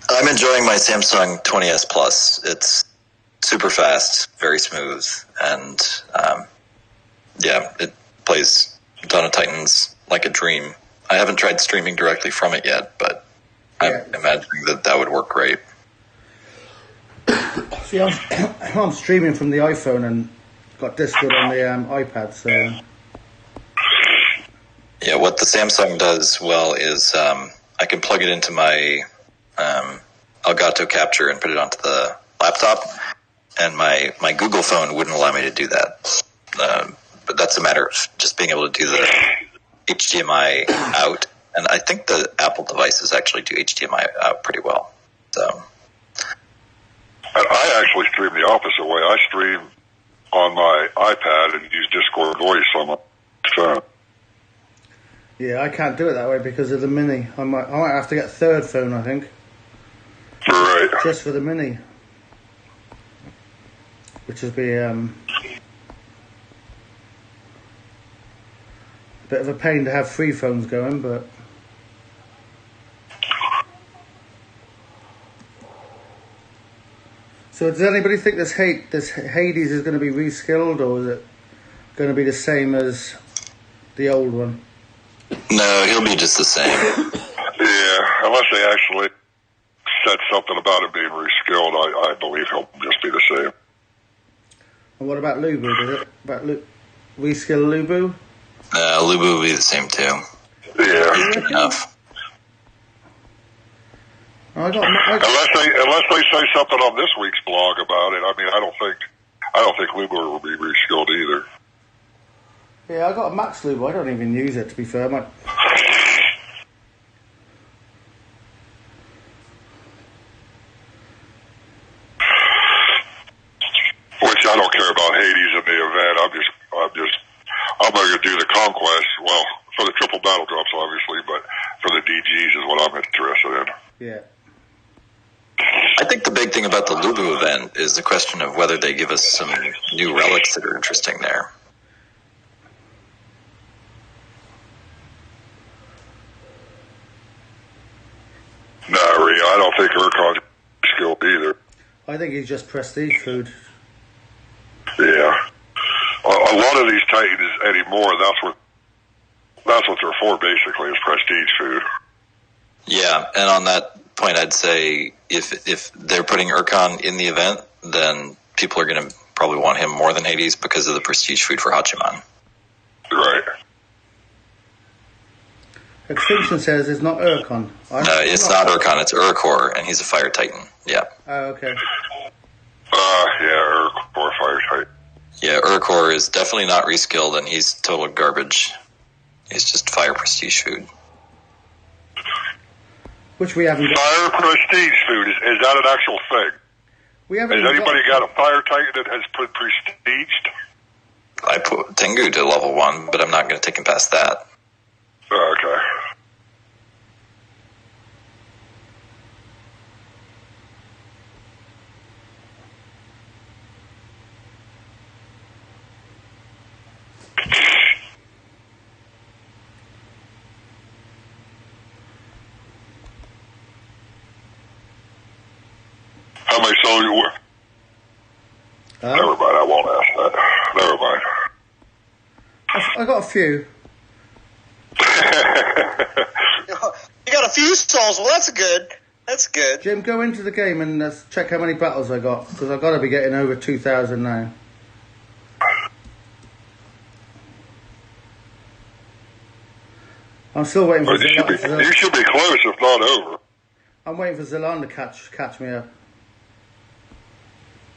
I'm enjoying my Samsung 20S Plus. It's super fast, very smooth, and it plays Dawn of Titans like a dream. I haven't tried streaming directly from it yet, but I'm imagining that would work great. See, I'm streaming from the iPhone and got Discord on the iPad, so... Yeah, what the Samsung does well is I can plug it into my Elgato Capture and put it onto the laptop, and my Google phone wouldn't allow me to do that. But that's a matter of just being able to do the HDMI out, and I think the Apple devices actually do HDMI out pretty well. So, I actually stream the opposite way. I stream on my iPad and use Discord voice on my phone. Yeah, I can't do it that way because of the Mini. I might have to get a third phone, I think. Right. Just for the Mini. Which would be a bit of a pain to have 3 phones going, but... So does anybody think this Hades is going to be reskilled, or is it going to be the same as the old one? no, he'll be just the same. Yeah, unless they actually said something about it being reskilled, I believe he'll just be the same. And what about Lubu? Does it reskill Lubu? Lubu will be the same too. Yeah. Good enough. Unless they say something on this week's blog about it. I mean, I don't think Lubu will be reskilled either. Yeah, I got a Max Lubu. I don't even use it, to be fair. Which I don't care about Hades in the event. I'm going to do the Conquest. Well, for the triple battle drops, obviously, but for the DGs is what I'm interested in. Yeah. I think the big thing about the Lubu event is the question of whether they give us some new relics that are interesting there. No, I don't think Urkon's skilled either. I think he's just prestige food. Yeah. A lot of these Titans anymore, that's what they're for, basically, is prestige food. Yeah, and on that point, I'd say if they're putting Urkon in the event, then people are going to probably want him more than Hades because of the prestige food for Hachiman. Right. Extinction says it's not Urkon. No, it's not Urkon, it's Urkor, and he's a fire titan. Yeah. Oh, okay. Yeah, Urkor fire titan. Yeah, Urkor is definitely not reskilled, and he's total garbage. He's just fire prestige food. Which we haven't got. Fire prestige food, is that an actual thing? We haven't. Has anybody got a fire titan that has put prestiged? I put Tengu to level 1, but I'm not going to take him past that. Okay. How many souls you were? Never mind, I won't ask that. Never mind. I got a few. You got a few souls. Well, that's good. That's good. Jim, go into the game and check how many battles I got, because I've got to be getting over 2,000 now. I'm still waiting for Zilon. You should be close, if not over. I'm waiting for Zilon to catch me up.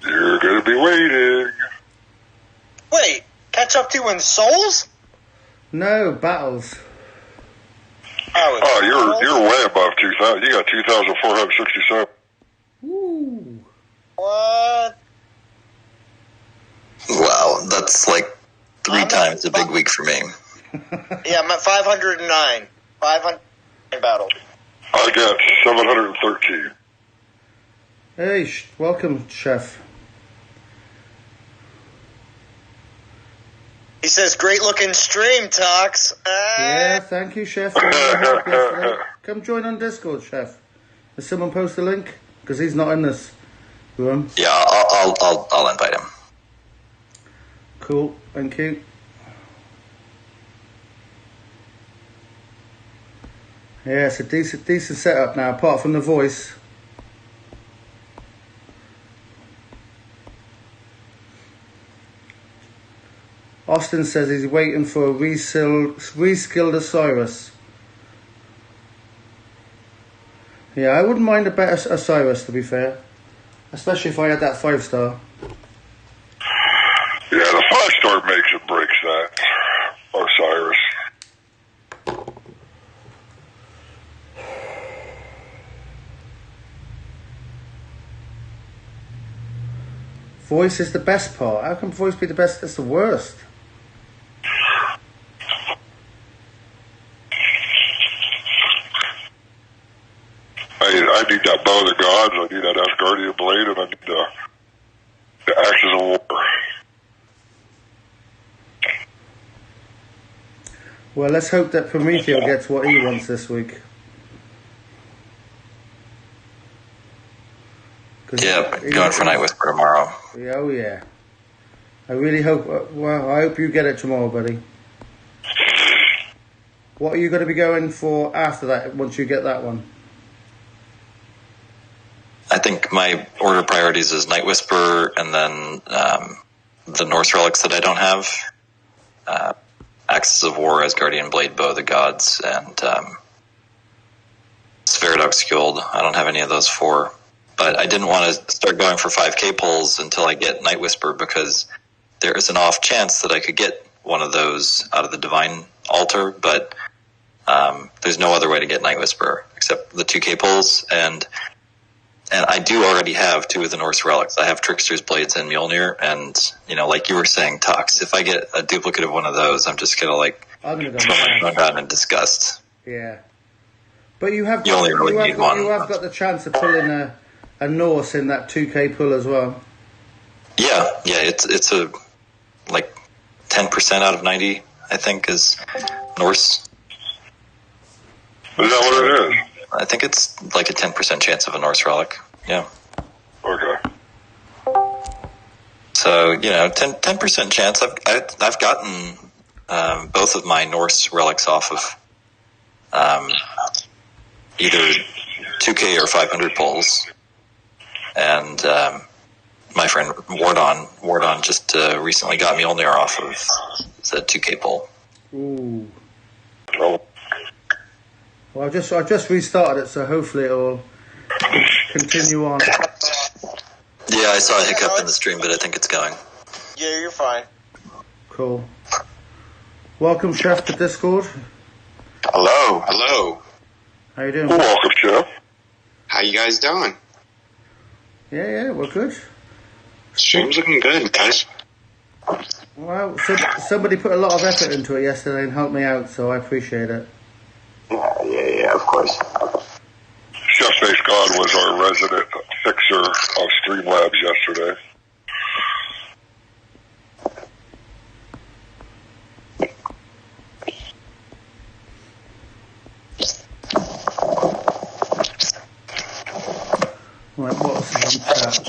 You're going to be waiting. Wait, catch up to in souls? No, battles. Oh, you're way above 2,000. You got 2,467. Woo. What? Wow, that's like 3 times a big week for me. Yeah, I'm at 509. 509 battles. I got 713. Hey, welcome, Chef. He says, great looking stream, Tox. Yeah, thank you, Chef. Come join on Discord, Chef. Has someone post a link? Because he's not in this room. Yeah, I'll invite him. Cool, thank you. Yeah, it's a decent setup now, apart from the voice. Austin says he's waiting for a reskilled Osiris. Yeah, I wouldn't mind a better Osiris, to be fair. Especially if I had that 5-star. Yeah, the 5-star makes and breaks that Osiris. Voice is the best part. How can voice be the best? It's the worst. I need that Bow of the Gods, I need that Asgardian Blade, and I need the Axes of War. Well, let's hope that Prometheo gets what he wants this week. Yeah, going for Night Whisper tomorrow. Yeah, oh yeah. I really hope, I hope you get it tomorrow, buddy. What are you going to be going for after that, once you get that one? I think my order priorities is Night Whisper, and then the Norse relics that I don't have. Axes of War, Asgardian Blade, Bow of the Gods, and Spherodox Guild. I don't have any of those 4. But I didn't want to start going for 5K pulls until I get Night Whisper, because there is an off chance that I could get one of those out of the Divine Altar, but there's no other way to get Night Whisper except the 2K pulls, and I do already have 2 of the Norse relics. I have Trickster's Blades and Mjolnir, and, like you were saying, Tox, if I get a duplicate of one of those, I'm just going to, throw my phone down in disgust. Yeah. But you have got the chance of pulling a Norse in that 2K pull as well. Yeah, it's a 10% out of 90, I think, is Norse. Is that what it is? I think it's like a 10% chance of a Norse relic. Yeah. Okay. So 10% chance. I've gotten both of my Norse relics off of either 2K or 500 pulls. And my friend Wardon just recently got Mjolnir off of the 2K pull. Ooh. Oh. Well, I just restarted it, so hopefully it will continue on. Yeah, I saw a hiccup in the stream, but I think it's going. Yeah, you're fine. Cool. Welcome, Chef, to Discord. Hello. How you doing? Welcome, Chef. How you guys doing? Yeah, we're good. Stream's looking good, guys. Well, somebody put a lot of effort into it yesterday and helped me out, so I appreciate it. Yeah, of course. Chef Face God was our resident fixer of Streamlabs yesterday. Right, what's on chat?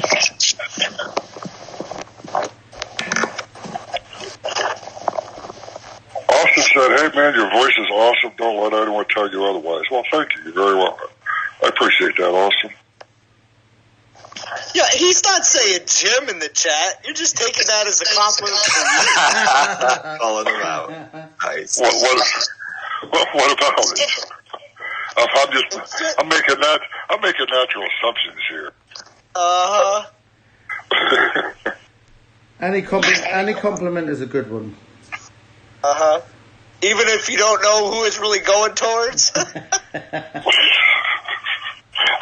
Austin said, "Hey man, your voice is awesome. Don't let anyone tell you otherwise." Well, thank you. You're very welcome. I appreciate that, Austin. Yeah, he's not saying Jim in the chat. You're just taking that as a compliment for you. Calling him out. Nice. What about it? I'm making natural assumptions here. Any compliment is a good one. Even if you don't know who it's really going towards.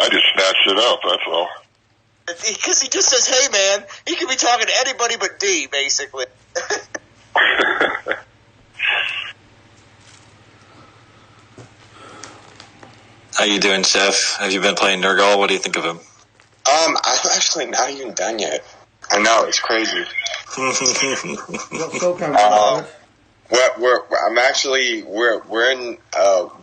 I just snatched it up. That's all. Because he just says, "Hey, man," he could be talking to anybody but D, basically. How you doing, Chef? Have you been playing Nurgle? What do you think of him? I'm actually not even done yet. I know, it's crazy. We're in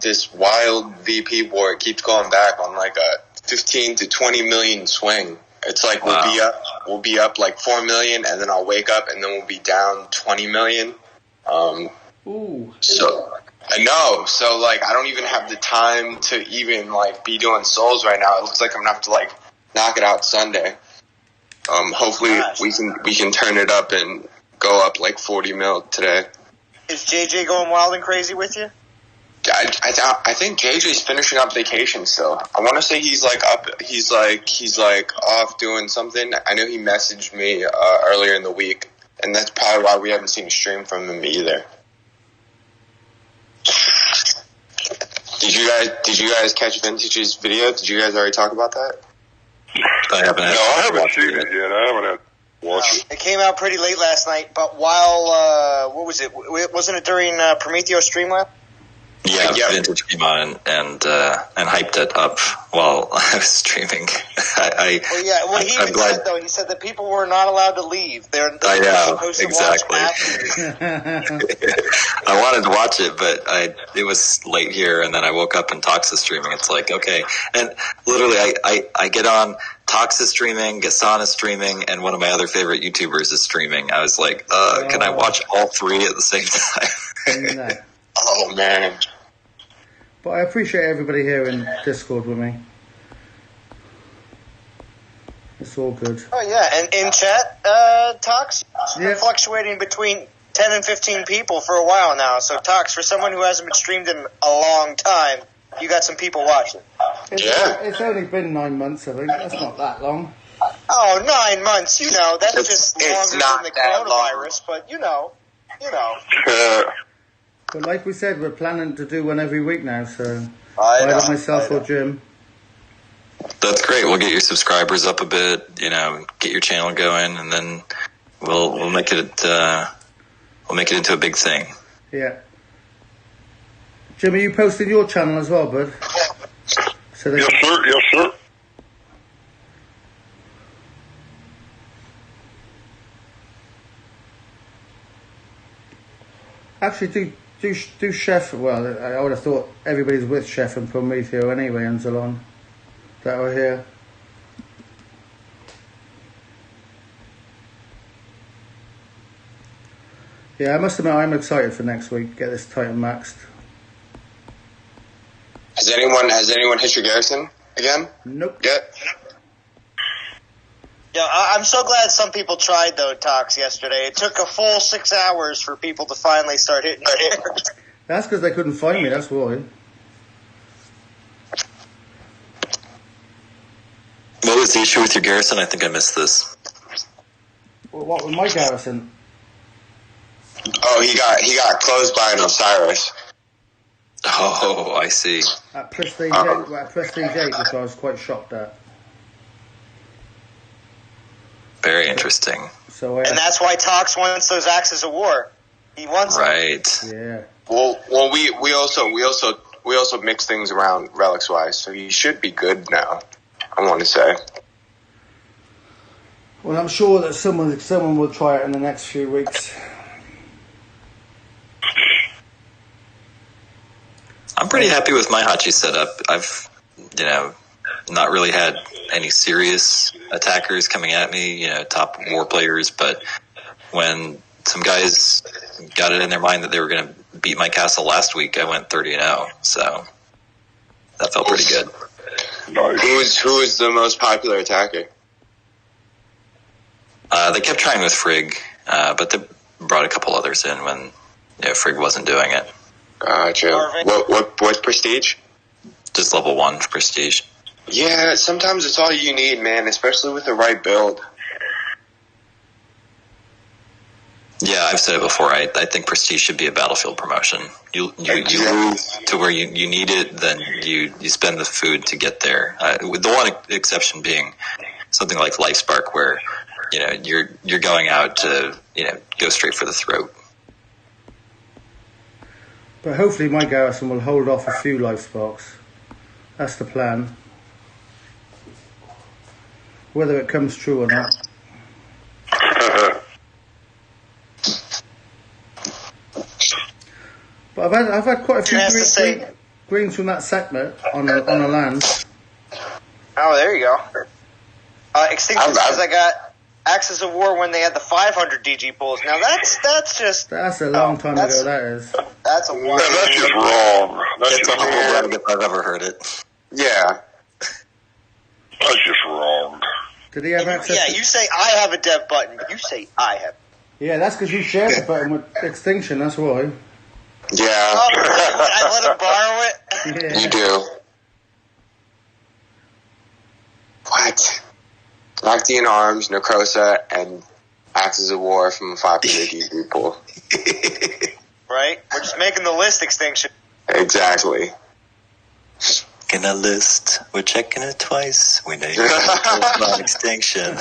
this wild VP war. It keeps going back on like a 15 to 20 million swing. It's like we'll be up like 4 million, and then I'll wake up, and then we'll be down 20 million. So I know. So like I don't even have the time to even like be doing souls right now. It looks like I'm gonna have to like knock it out Sunday. Hopefully we can turn it up and go up like 40 mil today. Is JJ going wild and crazy with you? I think JJ's finishing up vacation still. I want to say he's like up. He's like off doing something. I know he messaged me earlier in the week, and that's probably why we haven't seen a stream from him either. Did you guys catch Vintage's video? Did you guys already talk about that? I haven't seen it yet. I haven't had to watch it. It came out pretty late last night, but while what was it? Wasn't it during Prometheus Streamlab? Yeah, Vintage came on and hyped it up while I was streaming. He said though, he said that people were not allowed to leave. They're supposed to exactly. watch I wanted to watch it, but it was late here, and then I woke up and Tox is streaming. It's like, okay. And literally, I get on, Tox is streaming, Gassan is streaming, and one of my other favorite YouTubers is streaming. I was like, can I watch all three at the same time? No. Oh, man. But I appreciate everybody here in Discord with me. It's all good. Oh, yeah. And in chat, Tox, been fluctuating between 10 and 15 people for a while now. So, Tox, for someone who hasn't been streamed in a long time, you got some people watching. It's only been 9 months, I think. That's not that long. Oh, 9 months. You know, that's just longer than the coronavirus. But, you know. But like we said, we're planning to do one every week now, so either myself or Jim. That's great. We'll get your subscribers up a bit, get your channel going, and then we'll make it into a big thing. Yeah. Jimmy, you posted your channel as well, bud? Yes, sir. Actually, do Chef. Well, I would have thought everybody's with Chef and Prometheo anyway, and Zalon that are here. Yeah, I must admit I'm excited for next week. Get this Titan maxed. Has anyone hit your Garrison again? Nope. Yet? Yeah, I'm so glad some people tried, though, Tox, yesterday. It took a full 6 hours for people to finally start hitting it. That's because they couldn't find me, that's why. What was the issue with your Garrison? I think I missed this. Well, what with my Garrison? Oh, he got closed by an Osiris. Oh, I see. At Prestige 8, which I was quite shocked at. Very interesting. So, and that's why Tox wants those Axes of War. He wants them. Yeah. Well, we also mix things around relics wise, so he should be good now. I want to say. Well, I'm sure that someone will try it in the next few weeks. I'm pretty happy with my Hachi setup. I've, not really had any serious attackers coming at me, top war players, but when some guys got it in their mind that they were going to beat my castle last week, I went 30-0, so that felt pretty good. Nice. Who is the most popular attacker? They kept trying with Frigg, but they brought a couple others in when Frigg wasn't doing it. Gotcha. What prestige? Just level 1 prestige. Yeah, sometimes it's all you need, man, especially with the right build. Yeah, I've said it before. I think prestige should be a battlefield promotion. You move to where you need it, then you spend the food to get there. With the one exception being something like Life Spark, where you're going out to go straight for the throat. But hopefully my garrison will hold off a few life sparks. That's the plan. Whether it comes true or not. But I've had quite a few greens from that sector on a land. Oh, there you go. Extinction says I got Axis of War when they had the 500 DG pools. Now that's a long time ago. That is. That's a wild. That's just wrong. That's the whole if I've ever heard it. Yeah. That's just wrong. Did he have access? Yeah, you say I have a dev button. You say I have. Yeah, that's because you shared the button with Extinction. That's why. Yeah. Oh, I let him borrow it. Yeah. You do. What? Lactean Arms, Necrosa, and Axis of War from a 500 DG pool. Right? We're just making the list, Extinction. Exactly. In a list, we're checking it twice. We know it's not Extinction.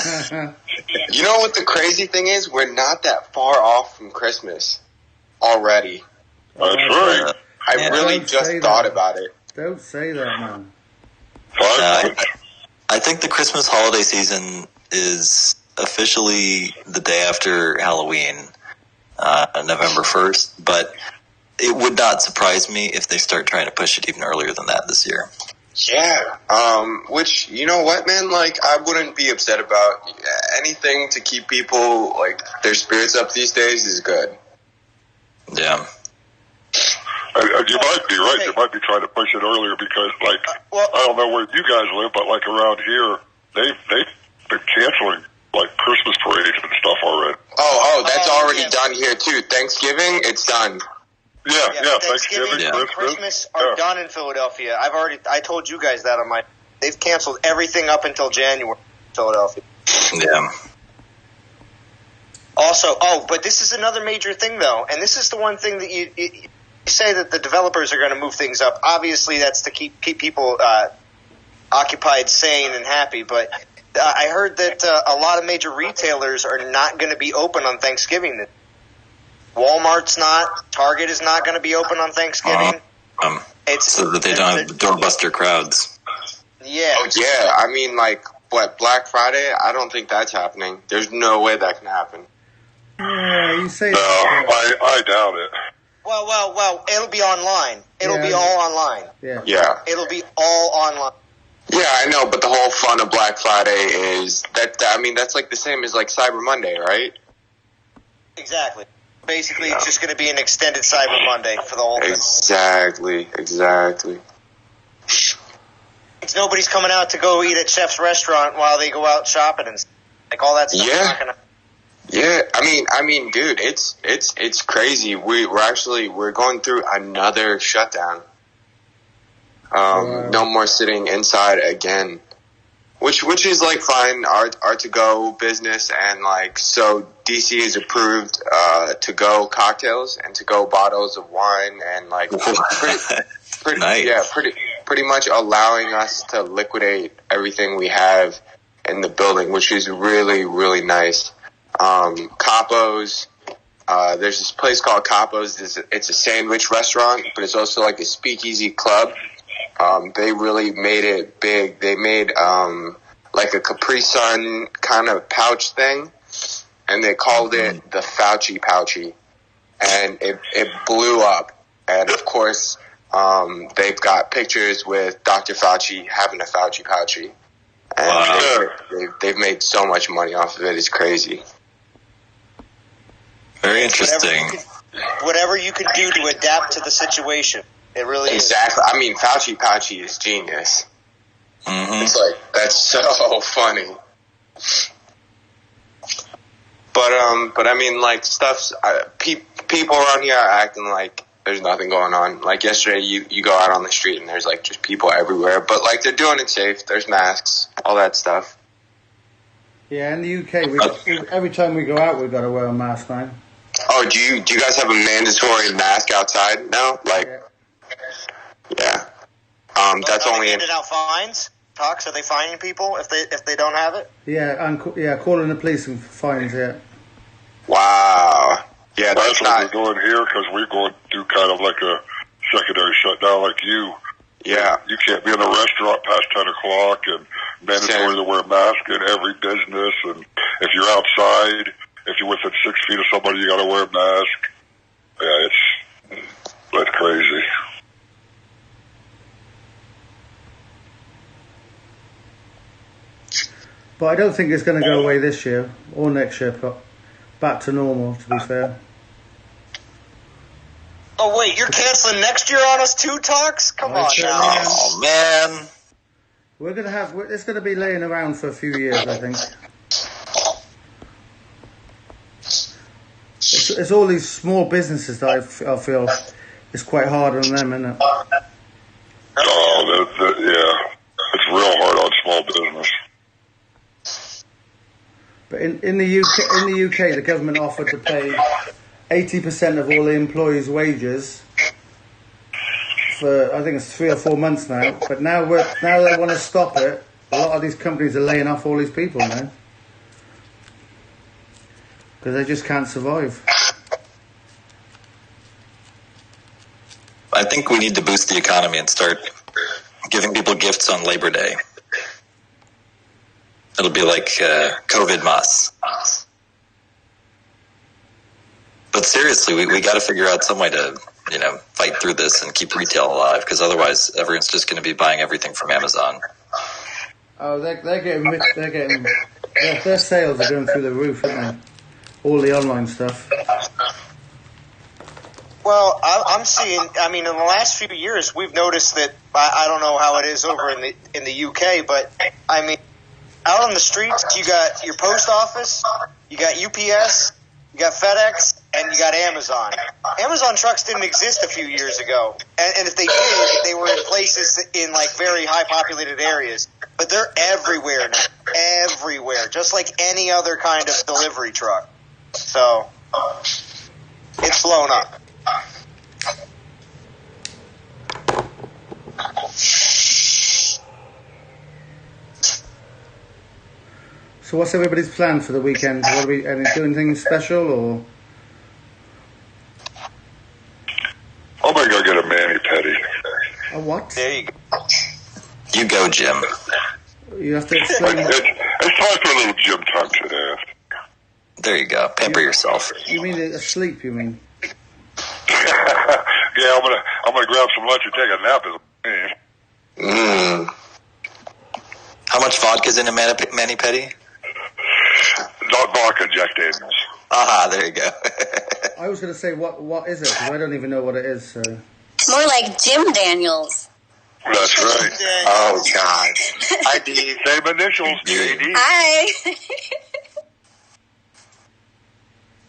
You know what the crazy thing is? We're not that far off from Christmas already. That's right. I really just thought about it. Don't say that, man. I think the Christmas holiday season is officially the day after Halloween, November 1st, but it would not surprise me if they start trying to push it even earlier than that this year. Yeah. Which, you know what, man? Like, I wouldn't be upset about anything to keep people, like, their spirits up these days is good. Yeah. You might be right. They might be trying to push it earlier because, like, I don't know where you guys live, but, like, around here, they've been canceling, like, Christmas parades and stuff already. Oh, that's already done here, too. Thanksgiving, it's done. Yeah, Thanksgiving, Christmas are done in Philadelphia. I told you guys that they've canceled everything up until January in Philadelphia. Yeah. Also, but this is another major thing, though, and this is the one thing that you say that the developers are going to move things up. Obviously, that's to keep people occupied, sane, and happy, but I heard that a lot of major retailers are not going to be open on Thanksgiving. Walmart's not. Target is not going to be open on Thanksgiving. So that they don't have doorbuster crowds. Yeah. Oh, yeah. I mean, like, Black Friday? I don't think that's happening. There's no way that can happen. Yeah, you say no, that. I doubt it. Well, it'll be online. It'll be all online. Yeah. It'll be all online. Yeah, I know, but the whole fun of Black Friday is that, I mean, that's like the same as like Cyber Monday, right? Exactly. Basically, it's just going to be an extended Cyber Monday for the whole thing. Exactly. Nobody's coming out to go eat at Chef's restaurant while they go out shopping and like all that stuff. Yeah, I mean, dude, it's crazy. We're going through another shutdown. No more sitting inside again, which is like fine. Our to go business, and like so DC is approved to go cocktails and to go bottles of wine and like pretty nice. Yeah, pretty much allowing us to liquidate everything we have in the building, which is really, really nice. Capo's, there's this place called Capo's. It's a sandwich restaurant, but it's also like a speakeasy club. They really made it big. They made, like a Capri Sun kind of pouch thing, and they called it the Fauci Pouchy, and it blew up. And of course, they've got pictures with Dr. Fauci having a Fauci Pouchy. And they've made so much money off of it. It's crazy. Very interesting. Whatever you can do to adapt to the situation. It really exactly. I mean, Fauci Pouchy is genius. Mm-hmm. It's like, that's so funny. But I mean, like, people around here are acting like there's nothing going on. Like, yesterday, you go out on the street and there's, like, just people everywhere. But, like, they're doing it safe. There's masks, all that stuff. Yeah, in the UK, every time we go out, we've got to wear a mask now. Oh, do you guys have a mandatory mask outside now? Like, yeah. That's only handing out fines. Talks? Are they fining people if they don't have it? Yeah, and calling the police and fines. Yeah. Wow. Yeah, that's what we're doing here because we're going through kind of like a secondary shutdown, like you. Yeah. You can't be in a restaurant past 10 o'clock and mandatory to wear a mask in every business. And if you're outside, if you're within 6 feet of somebody, you got to wear a mask. Yeah, that's crazy. But I don't think it's going to go away this year or next year. Back to normal, to be fair. Oh wait, you're canceling next year on us too, Talks? Come on now. Oh man. We're going to have. It's going to be laying around for a few years, I think. It's all these small businesses that I feel it's quite hard on them, isn't it? Oh, yeah. It's real hard on small business. But in the UK, the government offered to pay 80% of all the employees' wages for, I think it's 3 or 4 months now. But now they want to stop it. A lot of these companies are laying off all these people now because they just can't survive. I think we need to boost the economy and start giving people gifts on Labor Day. It'll be like COVID mas. But seriously, we got to figure out some way to, fight through this and keep retail alive, because otherwise everyone's just going to be buying everything from Amazon. Oh, they're getting their sales are going through the roof, aren't they? All the online stuff. Well, I'm seeing. I mean, in the last few years, we've noticed that. I don't know how it is over in the UK, but I mean, out on the streets, you got your post office, you got UPS, you got FedEx, and you got Amazon. Amazon trucks didn't exist a few years ago, and if they did, they were in places in like very high populated areas. But they're everywhere now, everywhere, just like any other kind of delivery truck. So it's blown up. So what's everybody's plan for the weekend? What are we doing anything special or? I'm gonna go get a mani-pedi. A what? There you go. You go, Jim. You have to explain. It's time for a little gym time today. There you go. Pamper yourself. You mean asleep? You mean? Yeah, I'm gonna grab some lunch and take a nap. How much vodka's in a mani-pedi? Not vodka, Jack Daniels. Aha, there you go. I was going to say, what is it? Because I don't even know what it is. So. More like Jim Daniels. That's right. Oh, God. Hi, Dee. Same initials, JD. Hi.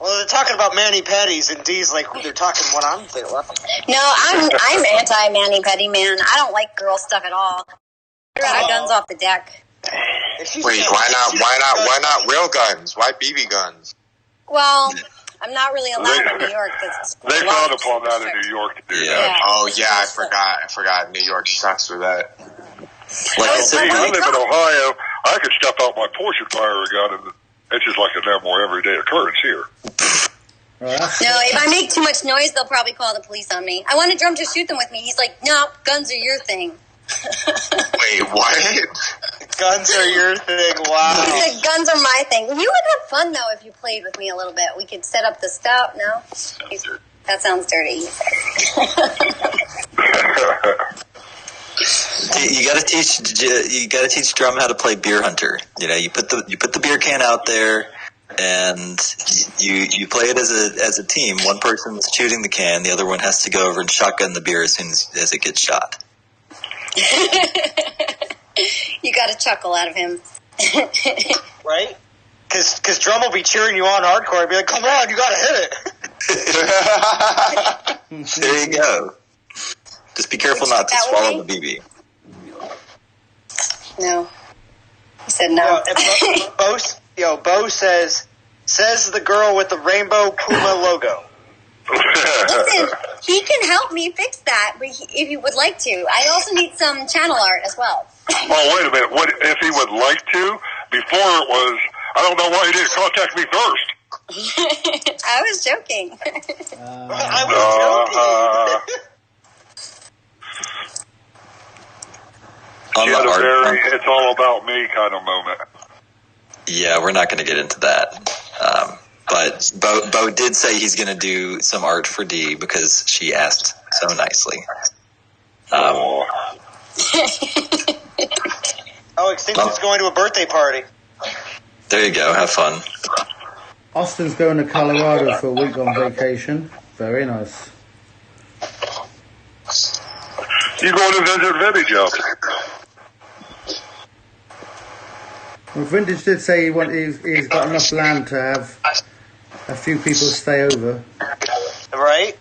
Well, they're talking about mani-pedis, and Dee's like, they're talking what I'm saying. No, I'm anti-mani-pedi, man. I don't like girl stuff at all. Guns off the deck. Wait, why not real guns? Why BB guns? Well, I'm not really allowed in New York. They frown upon that in New York to do that. Oh yeah, I forgot. New York sucks for that. Like I said, I live in Ohio. I could step out my porch and fire a gun, and it's just like a more everyday occurrence here. No, if I make too much noise, they'll probably call the police on me. I wanted Drum to shoot them with me. He's like, no, guns are your thing. Wait, what? Guns are your thing. Wow. He said, guns are my thing. You would have fun, though, if you played with me a little bit. We could set up the stuff. No? That sounds dirty. You gotta teach Drum how to play Beer Hunter. You put the beer can out there, and you play it as a team. One person's shooting the can, the other one has to go over and shotgun the beer as soon as it gets shot. You got a chuckle out of him. Right? Because Drum will be cheering you on hardcore and be like, come on, you got to hit it. There you go. Just be careful not to swallow the BB. No. He said no. Bo says the girl with the rainbow Puma logo. Listen, he can help me fix that if he would like to. I also need some channel art as well. Oh, wait a minute. What if he would like to? Before it was, I don't know why he didn't contact me first. I was joking. She had a very "it's all about me" kind of moment. Yeah, we're not going to get into that. But Bo did say he's going to do some art for D because she asked so nicely. Extinction's going to a birthday party. There you go. Have fun. Austin's going to Colorado for a week on vacation. Very nice. You going to visit Vintage out there? Well, Vintage did say he's got enough land to have a few people stay over. Right.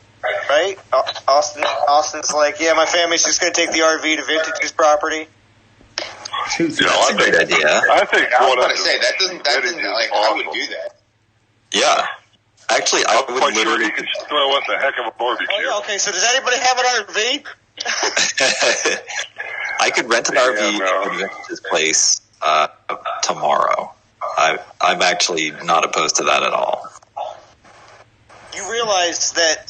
Austin's like, yeah, my family's just going to take the RV to Vintage's property. That's a great idea. I think I was about to say, that doesn't like, I would do that. Yeah. Actually, I would literally... You could throw us a heck of a barbecue. Oh, yeah, okay, so does anybody have an RV? I could rent an RV at Vintage's place tomorrow. I'm actually not opposed to that at all. You realize that...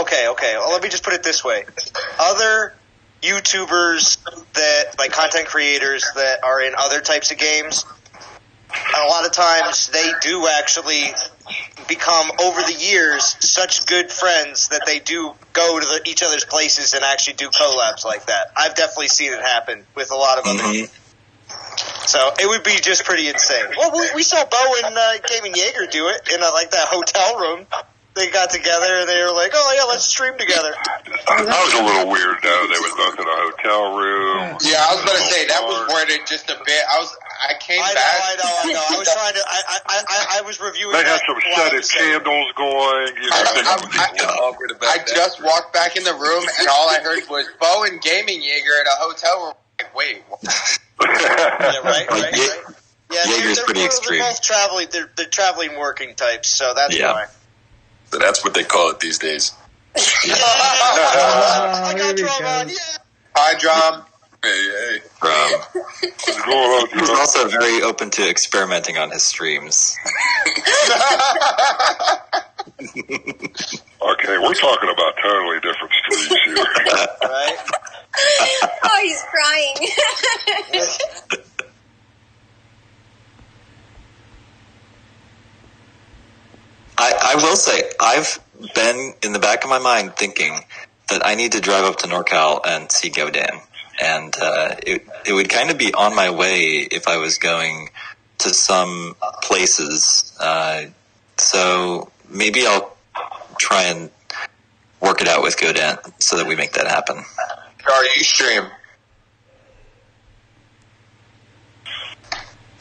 Okay. Well, let me just put it this way. Other YouTubers like content creators that are in other types of games, a lot of times they do actually become, over the years, such good friends that they do go to each other's places and actually do collabs like that. I've definitely seen it happen with a lot of other people. So it would be just pretty insane. Well, we saw Bo and Gaming Jaeger do it in like that hotel room. They got together and they were like, "Oh yeah, let's stream together." That was a little weird, though. They was both in a hotel room. Yeah, I was going to say that was worded just a bit. I came back. I know. I was trying to. I was reviewing. They had some scented candles going. You know, I just walked back in the room and all I heard was Bo and Gaming Jaeger in a hotel room. Like, wait. Yeah, right. Yeah, Jaeger's pretty extreme. They're both traveling. They're traveling working types, so that's why. So that's what they call it these days. I got Drum on, yeah. Hi, Drum. Hey. What's going on, He's also very open to experimenting on his streams. Okay, we're talking about totally different streams here. Right? Oh, he's crying. I will say, I've been in the back of my mind thinking that I need to drive up to NorCal and see Godin. And it would kind of be on my way if I was going to some places. So maybe I'll try and work it out with Godin so that we make that happen. Are you stream?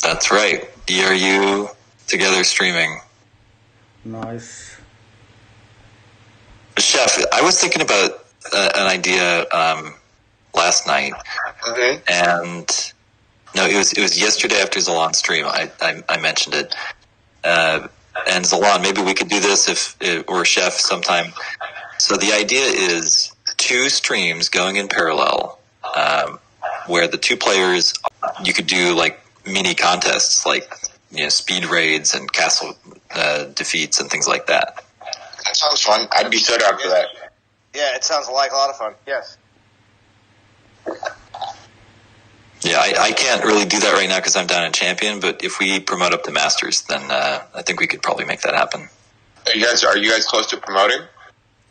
That's right. ERU together streaming. Nice. Chef, I was thinking about an idea last night, and no, it was yesterday after Zalan's stream. I mentioned it, and Zalan, maybe we could do this or Chef sometime. So the idea is 2 streams going in parallel, where the 2 players, you could do like mini contests, like speed raids and castle defeats and things like that. That sounds fun. I'd be so down for that. Yeah, it sounds like a lot of fun. Yes. Yeah, I can't really do that right now because I'm down in Champion, but if we promote up to Masters, then I think we could probably make that happen. Are you guys close to promoting?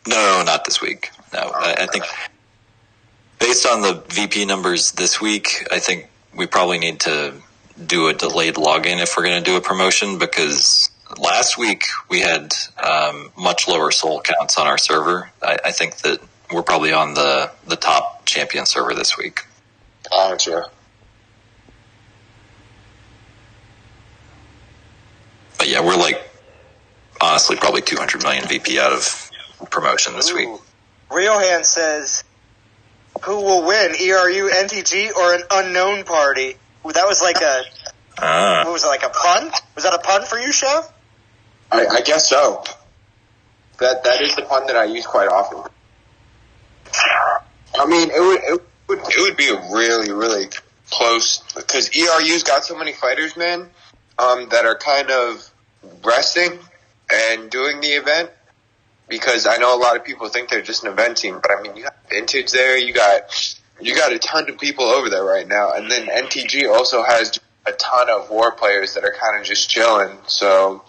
No, not this week. No, I think based on the VP numbers this week, I think we probably need to do a delayed login if we're going to do a promotion, because last week we had much lower soul counts on our server. I think that we're probably on the top Champion server this week. Gotcha. But yeah, we're like, honestly, probably 200 million VP out of promotion this week. Riohan says, who will win, ERU, NTG, or an unknown party? Ooh, that was like a, what was it, like a pun? Was that a pun for you, Chef? I guess so. That is the pun that I use quite often. I mean, it would be a really, really close, because ERU's got so many fighters, man, that are kind of resting and doing the event, because I know a lot of people think they're just an event team, but I mean, you got Vintage there, you got a ton of people over there right now, and then NTG also has a ton of war players that are kind of just chilling, so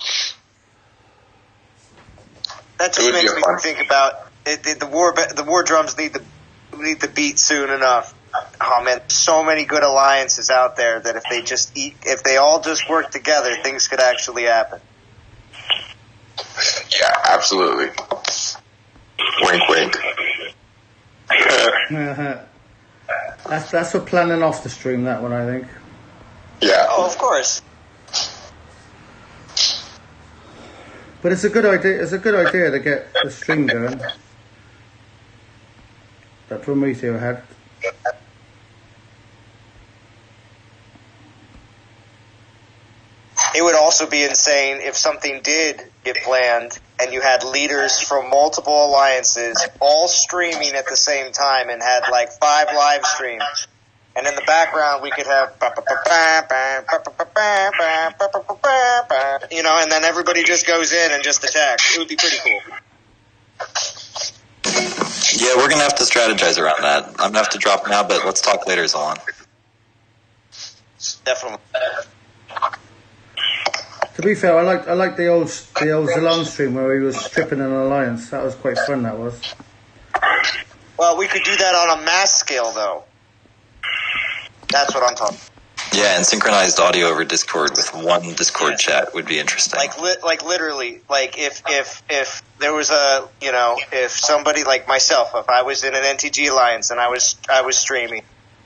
that just makes me think about the war drums need the beat soon enough. Oh man, so many good alliances out there that if they all just work together, things could actually happen. Yeah, absolutely. Wink, wink. That's for planning off the stream, that one, I think. Yeah. Oh, of course. But it's a good idea. It's a good idea to get the stream going. That Prometeo had. It would also be insane if something did get planned and you had leaders from multiple alliances all streaming at the same time and had like 5 live streams. And in the background we could have, and then everybody just goes in and just attacks. It would be pretty cool. Yeah, we're going to have to strategize around that. I'm going to have to drop now, but let's talk later, Zolan. Definitely. To be fair, I like the old Zolan stream where he was stripping an alliance. That was quite fun. That was. Well, we could do that on a mass scale, though. That's what I'm talking. Yeah, and synchronized audio over Discord with one Discord chat would be interesting. Like literally, like if there was if somebody like myself, if I was in an NTG alliance and I was streaming,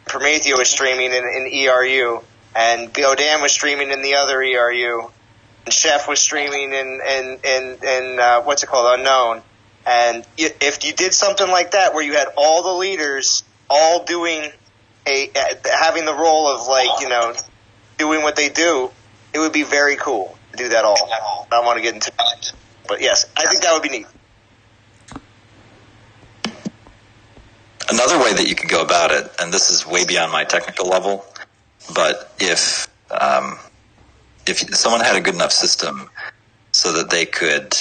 Prometeo was streaming in ERU, and Godan was streaming in the other ERU, and Chef was streaming in what's it called, Unknown, and if you did something like that where you had all the leaders all doing having the role of doing what they do, it would be very cool to do that all. I don't want to get into it, but yes, I think that would be neat. Another way that you could go about it, and this is way beyond my technical level, but if someone had a good enough system so that they could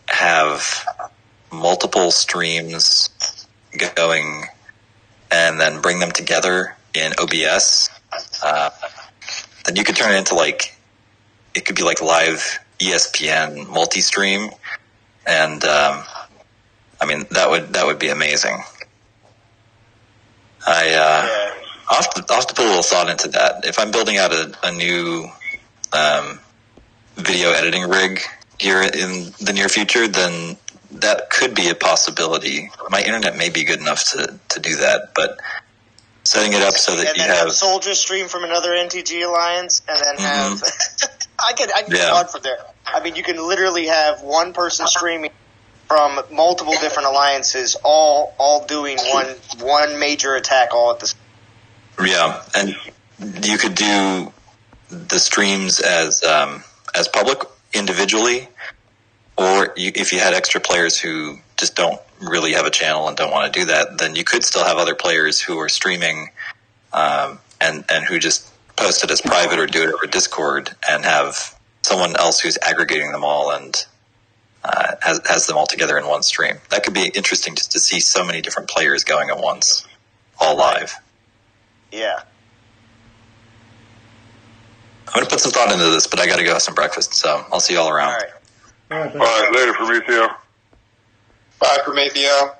have multiple streams going and then bring them together in OBS, then you could turn it into it could be like live ESPN multi-stream, and I mean that would be amazing. I'll have to put a little thought into that. If I'm building out a new video editing rig here in the near future, then that could be a possibility. My internet may be good enough to do that, but setting it up so that you have soldiers stream from another NTG alliance, and then have I can go on from there. I mean, you can literally have one person streaming from multiple different alliances, all doing one major attack all at the same time. Yeah, and you could do the streams as public individually, or if you had extra players who just don't really have a channel and don't want to do that, then you could still have other players who are streaming and who just post it as private or do it over Discord and have someone else who's aggregating them all and has them all together in one stream. That could be interesting just to see so many different players going at once, all live. Yeah. I'm going to put some thought into this, but I got to go have some breakfast, so I'll see you all around. All right. All right, later, Prometeo. Bye, Prometeo.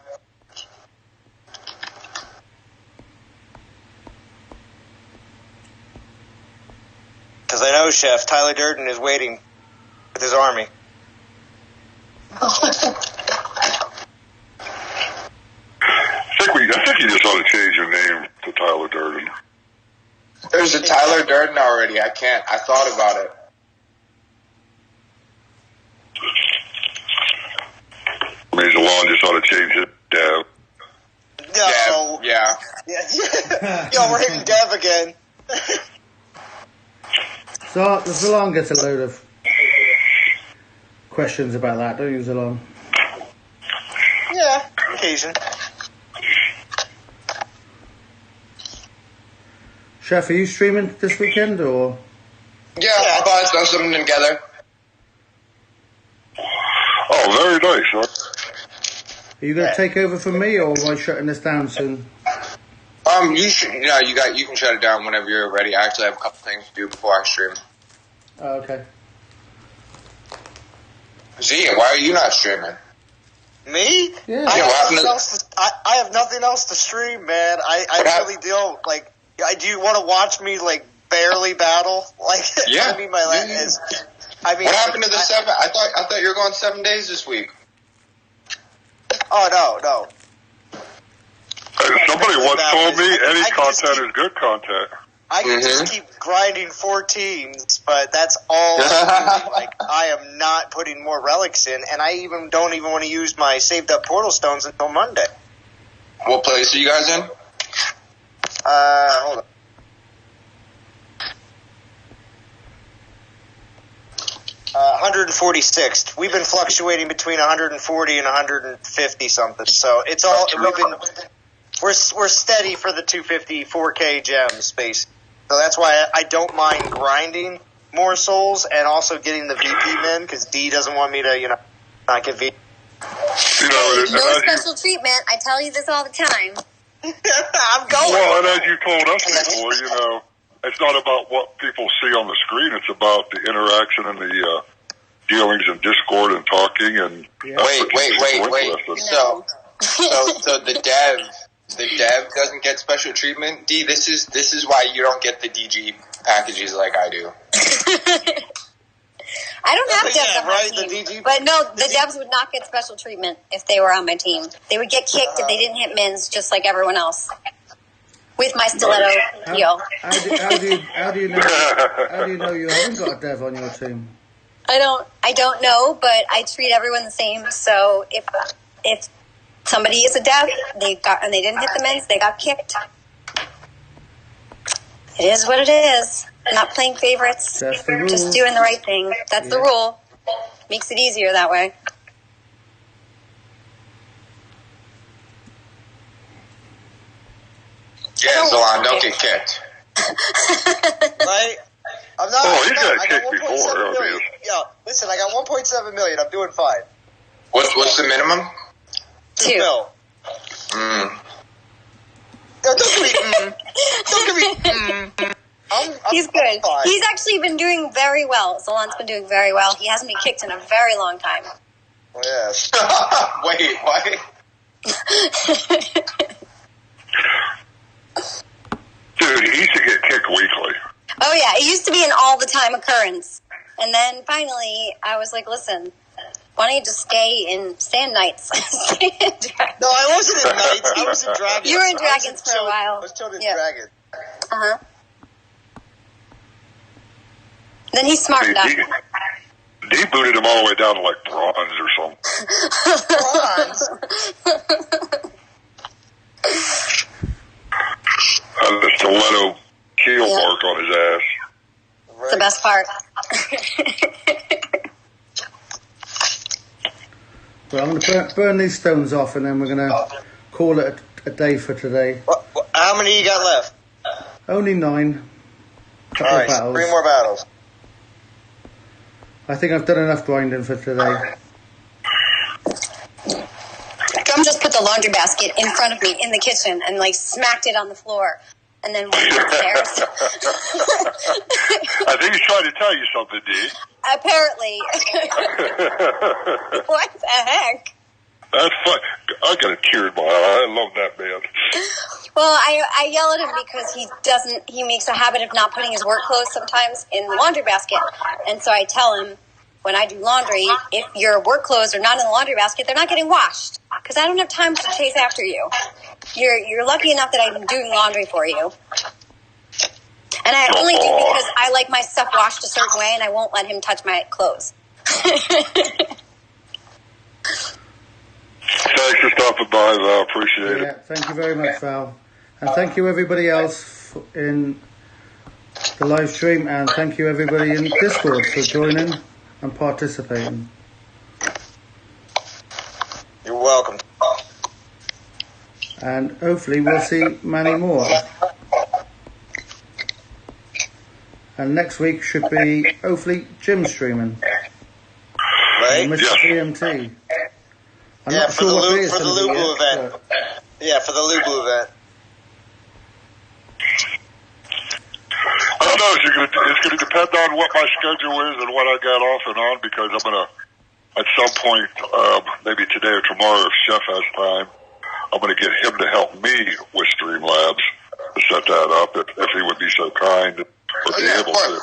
Because I know, Chef, Tyler Durden is waiting with his army. I think you just ought to change your name to Tyler Durden. There's a Tyler Durden already. I thought about it. means Alon just ought to change it Dev. No. Yeah. Yo, we're hitting Dev again. So Zalon gets a load of questions about that, don't you, Zalon? Yeah, occasion. Chef, are you streaming this weekend or? Yeah, I'll probably throw something together. Oh, very nice, huh? Are you going to take over from me, or am I shutting this down soon? You should. No, you can shut it down whenever you're ready. I actually have a couple things to do before I stream. Oh, okay. Z, why are you not streaming? Me? Yeah. I have nothing else to stream, man. I really don't. Like, do you want to watch me, like, barely battle? Like, yeah. I mean, what happened to the 7? I thought you were going 7 days this week. Oh, no. Somebody once told me any content is good content. I can just keep grinding 14s, but that's all I'm doing. Like, I am not putting more relics in, and I don't even want to use my saved up portal stones until Monday. What place are you guys in? Hold on. Uh, 146th. We've been fluctuating between 140 and 150 something. So it's all we're steady for the 250 4K gems space. So that's why I don't mind grinding more souls and also getting the VP men because D doesn't want me to not get VP. No special treatment. I tell you this all the time. I'm going. Well, and as you told us before, it's not about what people see on the screen. It's about the interaction and the dealings in Discord and talking. And wait. So the dev doesn't get special treatment. D, this is why you don't get the DG packages like I do. I don't have devs on my team, but no, the devs would not get special treatment if they were on my team. They would get kicked if they didn't hit mins, just like everyone else. With my stiletto heel. How do you know you haven't got a dev on your team? I don't know, but I treat everyone the same. So if somebody is a dev, they didn't hit the mins, they got kicked. It is what it is. Not playing favorites. That's the rule. Just doing the right thing. That's the rule. Makes it easier that way. Yeah, Zalon, don't get kicked. Right? I'm not. Oh, he got kicked before. Yeah, listen, I got 1.7 million. I'm doing fine. What's the minimum? 2 mil. Don't give me. He's good. Fine. He's actually been doing very well. Zalon's been doing very well. He hasn't been kicked in a very long time. Oh, yes. Wait, what? Dude, he used to get kicked weekly. Oh, yeah. It used to be an all-the-time occurrence. And then finally, I was like, listen, why don't you just stay in Sand Knights? No, I wasn't in Knights. I was in Dragons. You were in Dragons for a while. I was chilled in Dragons. Uh-huh. Then he smartened up. He booted him all the way down to like bronze or something. The stiletto keel mark on his ass. It's the best part. Well, I'm going to burn these stones off, and then we're going to call it a day for today. How many you got left? Only 9. Couple All of battles. 3 more battles. I think I've done enough grinding for today. Gum just put the laundry basket in front of me in the kitchen and smacked it on the floor. And then went upstairs. I think he's trying to tell you something, D. Apparently. What the heck? That's fun. I got a tear in my eye. I love that man. Well, I yell at him because he makes a habit of not putting his work clothes sometimes in the laundry basket. And so I tell him, when I do laundry, if your work clothes are not in the laundry basket, they're not getting washed. Because I don't have time to chase after you. You're lucky enough that I'm doing laundry for you. And I only do because I like my stuff washed a certain way and I won't let him touch my clothes. Thanks for stopping by, Val. Appreciate Yeah, it. thank you very much, Val. And thank you everybody else in the live stream, and thank you everybody in Discord for joining and participating. You're welcome. And hopefully we'll see many more. And next week should be hopefully Jim streaming. Right? Mr. BMT. I'm Yeah, not for sure the what day Lu- it's for the gonna be Lubu yet, event. Yeah, for the Lubu event. I don't know. It's gonna depend on what my schedule is and what I got off and on, because I'm gonna, at some point, maybe today or tomorrow, if Chef has time, I'm gonna get him to help me with Streamlabs to set that up, if he would be so kind or be able to.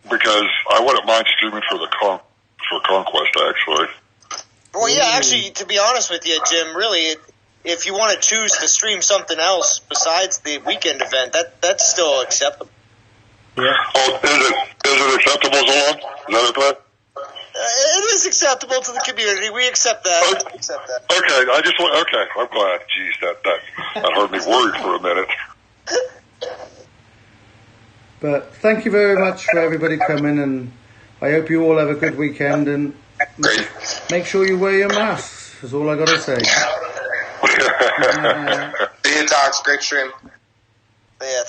Because I wouldn't mind streaming for Conquest, actually. Well, yeah, actually, to be honest with you, Jim, really, if you want to choose to stream something else besides the weekend event, that's still acceptable. Yeah. Oh, is it acceptable, Zolon? Is that okay? It is acceptable to the community. We accept that. Okay, okay, I'm glad. Jeez, that heard me worried for a minute. But thank you very much for everybody coming, and I hope you all have a good weekend, and make sure you wear your masks, is all I got to say. See you, Docs. Great stream. Yeah,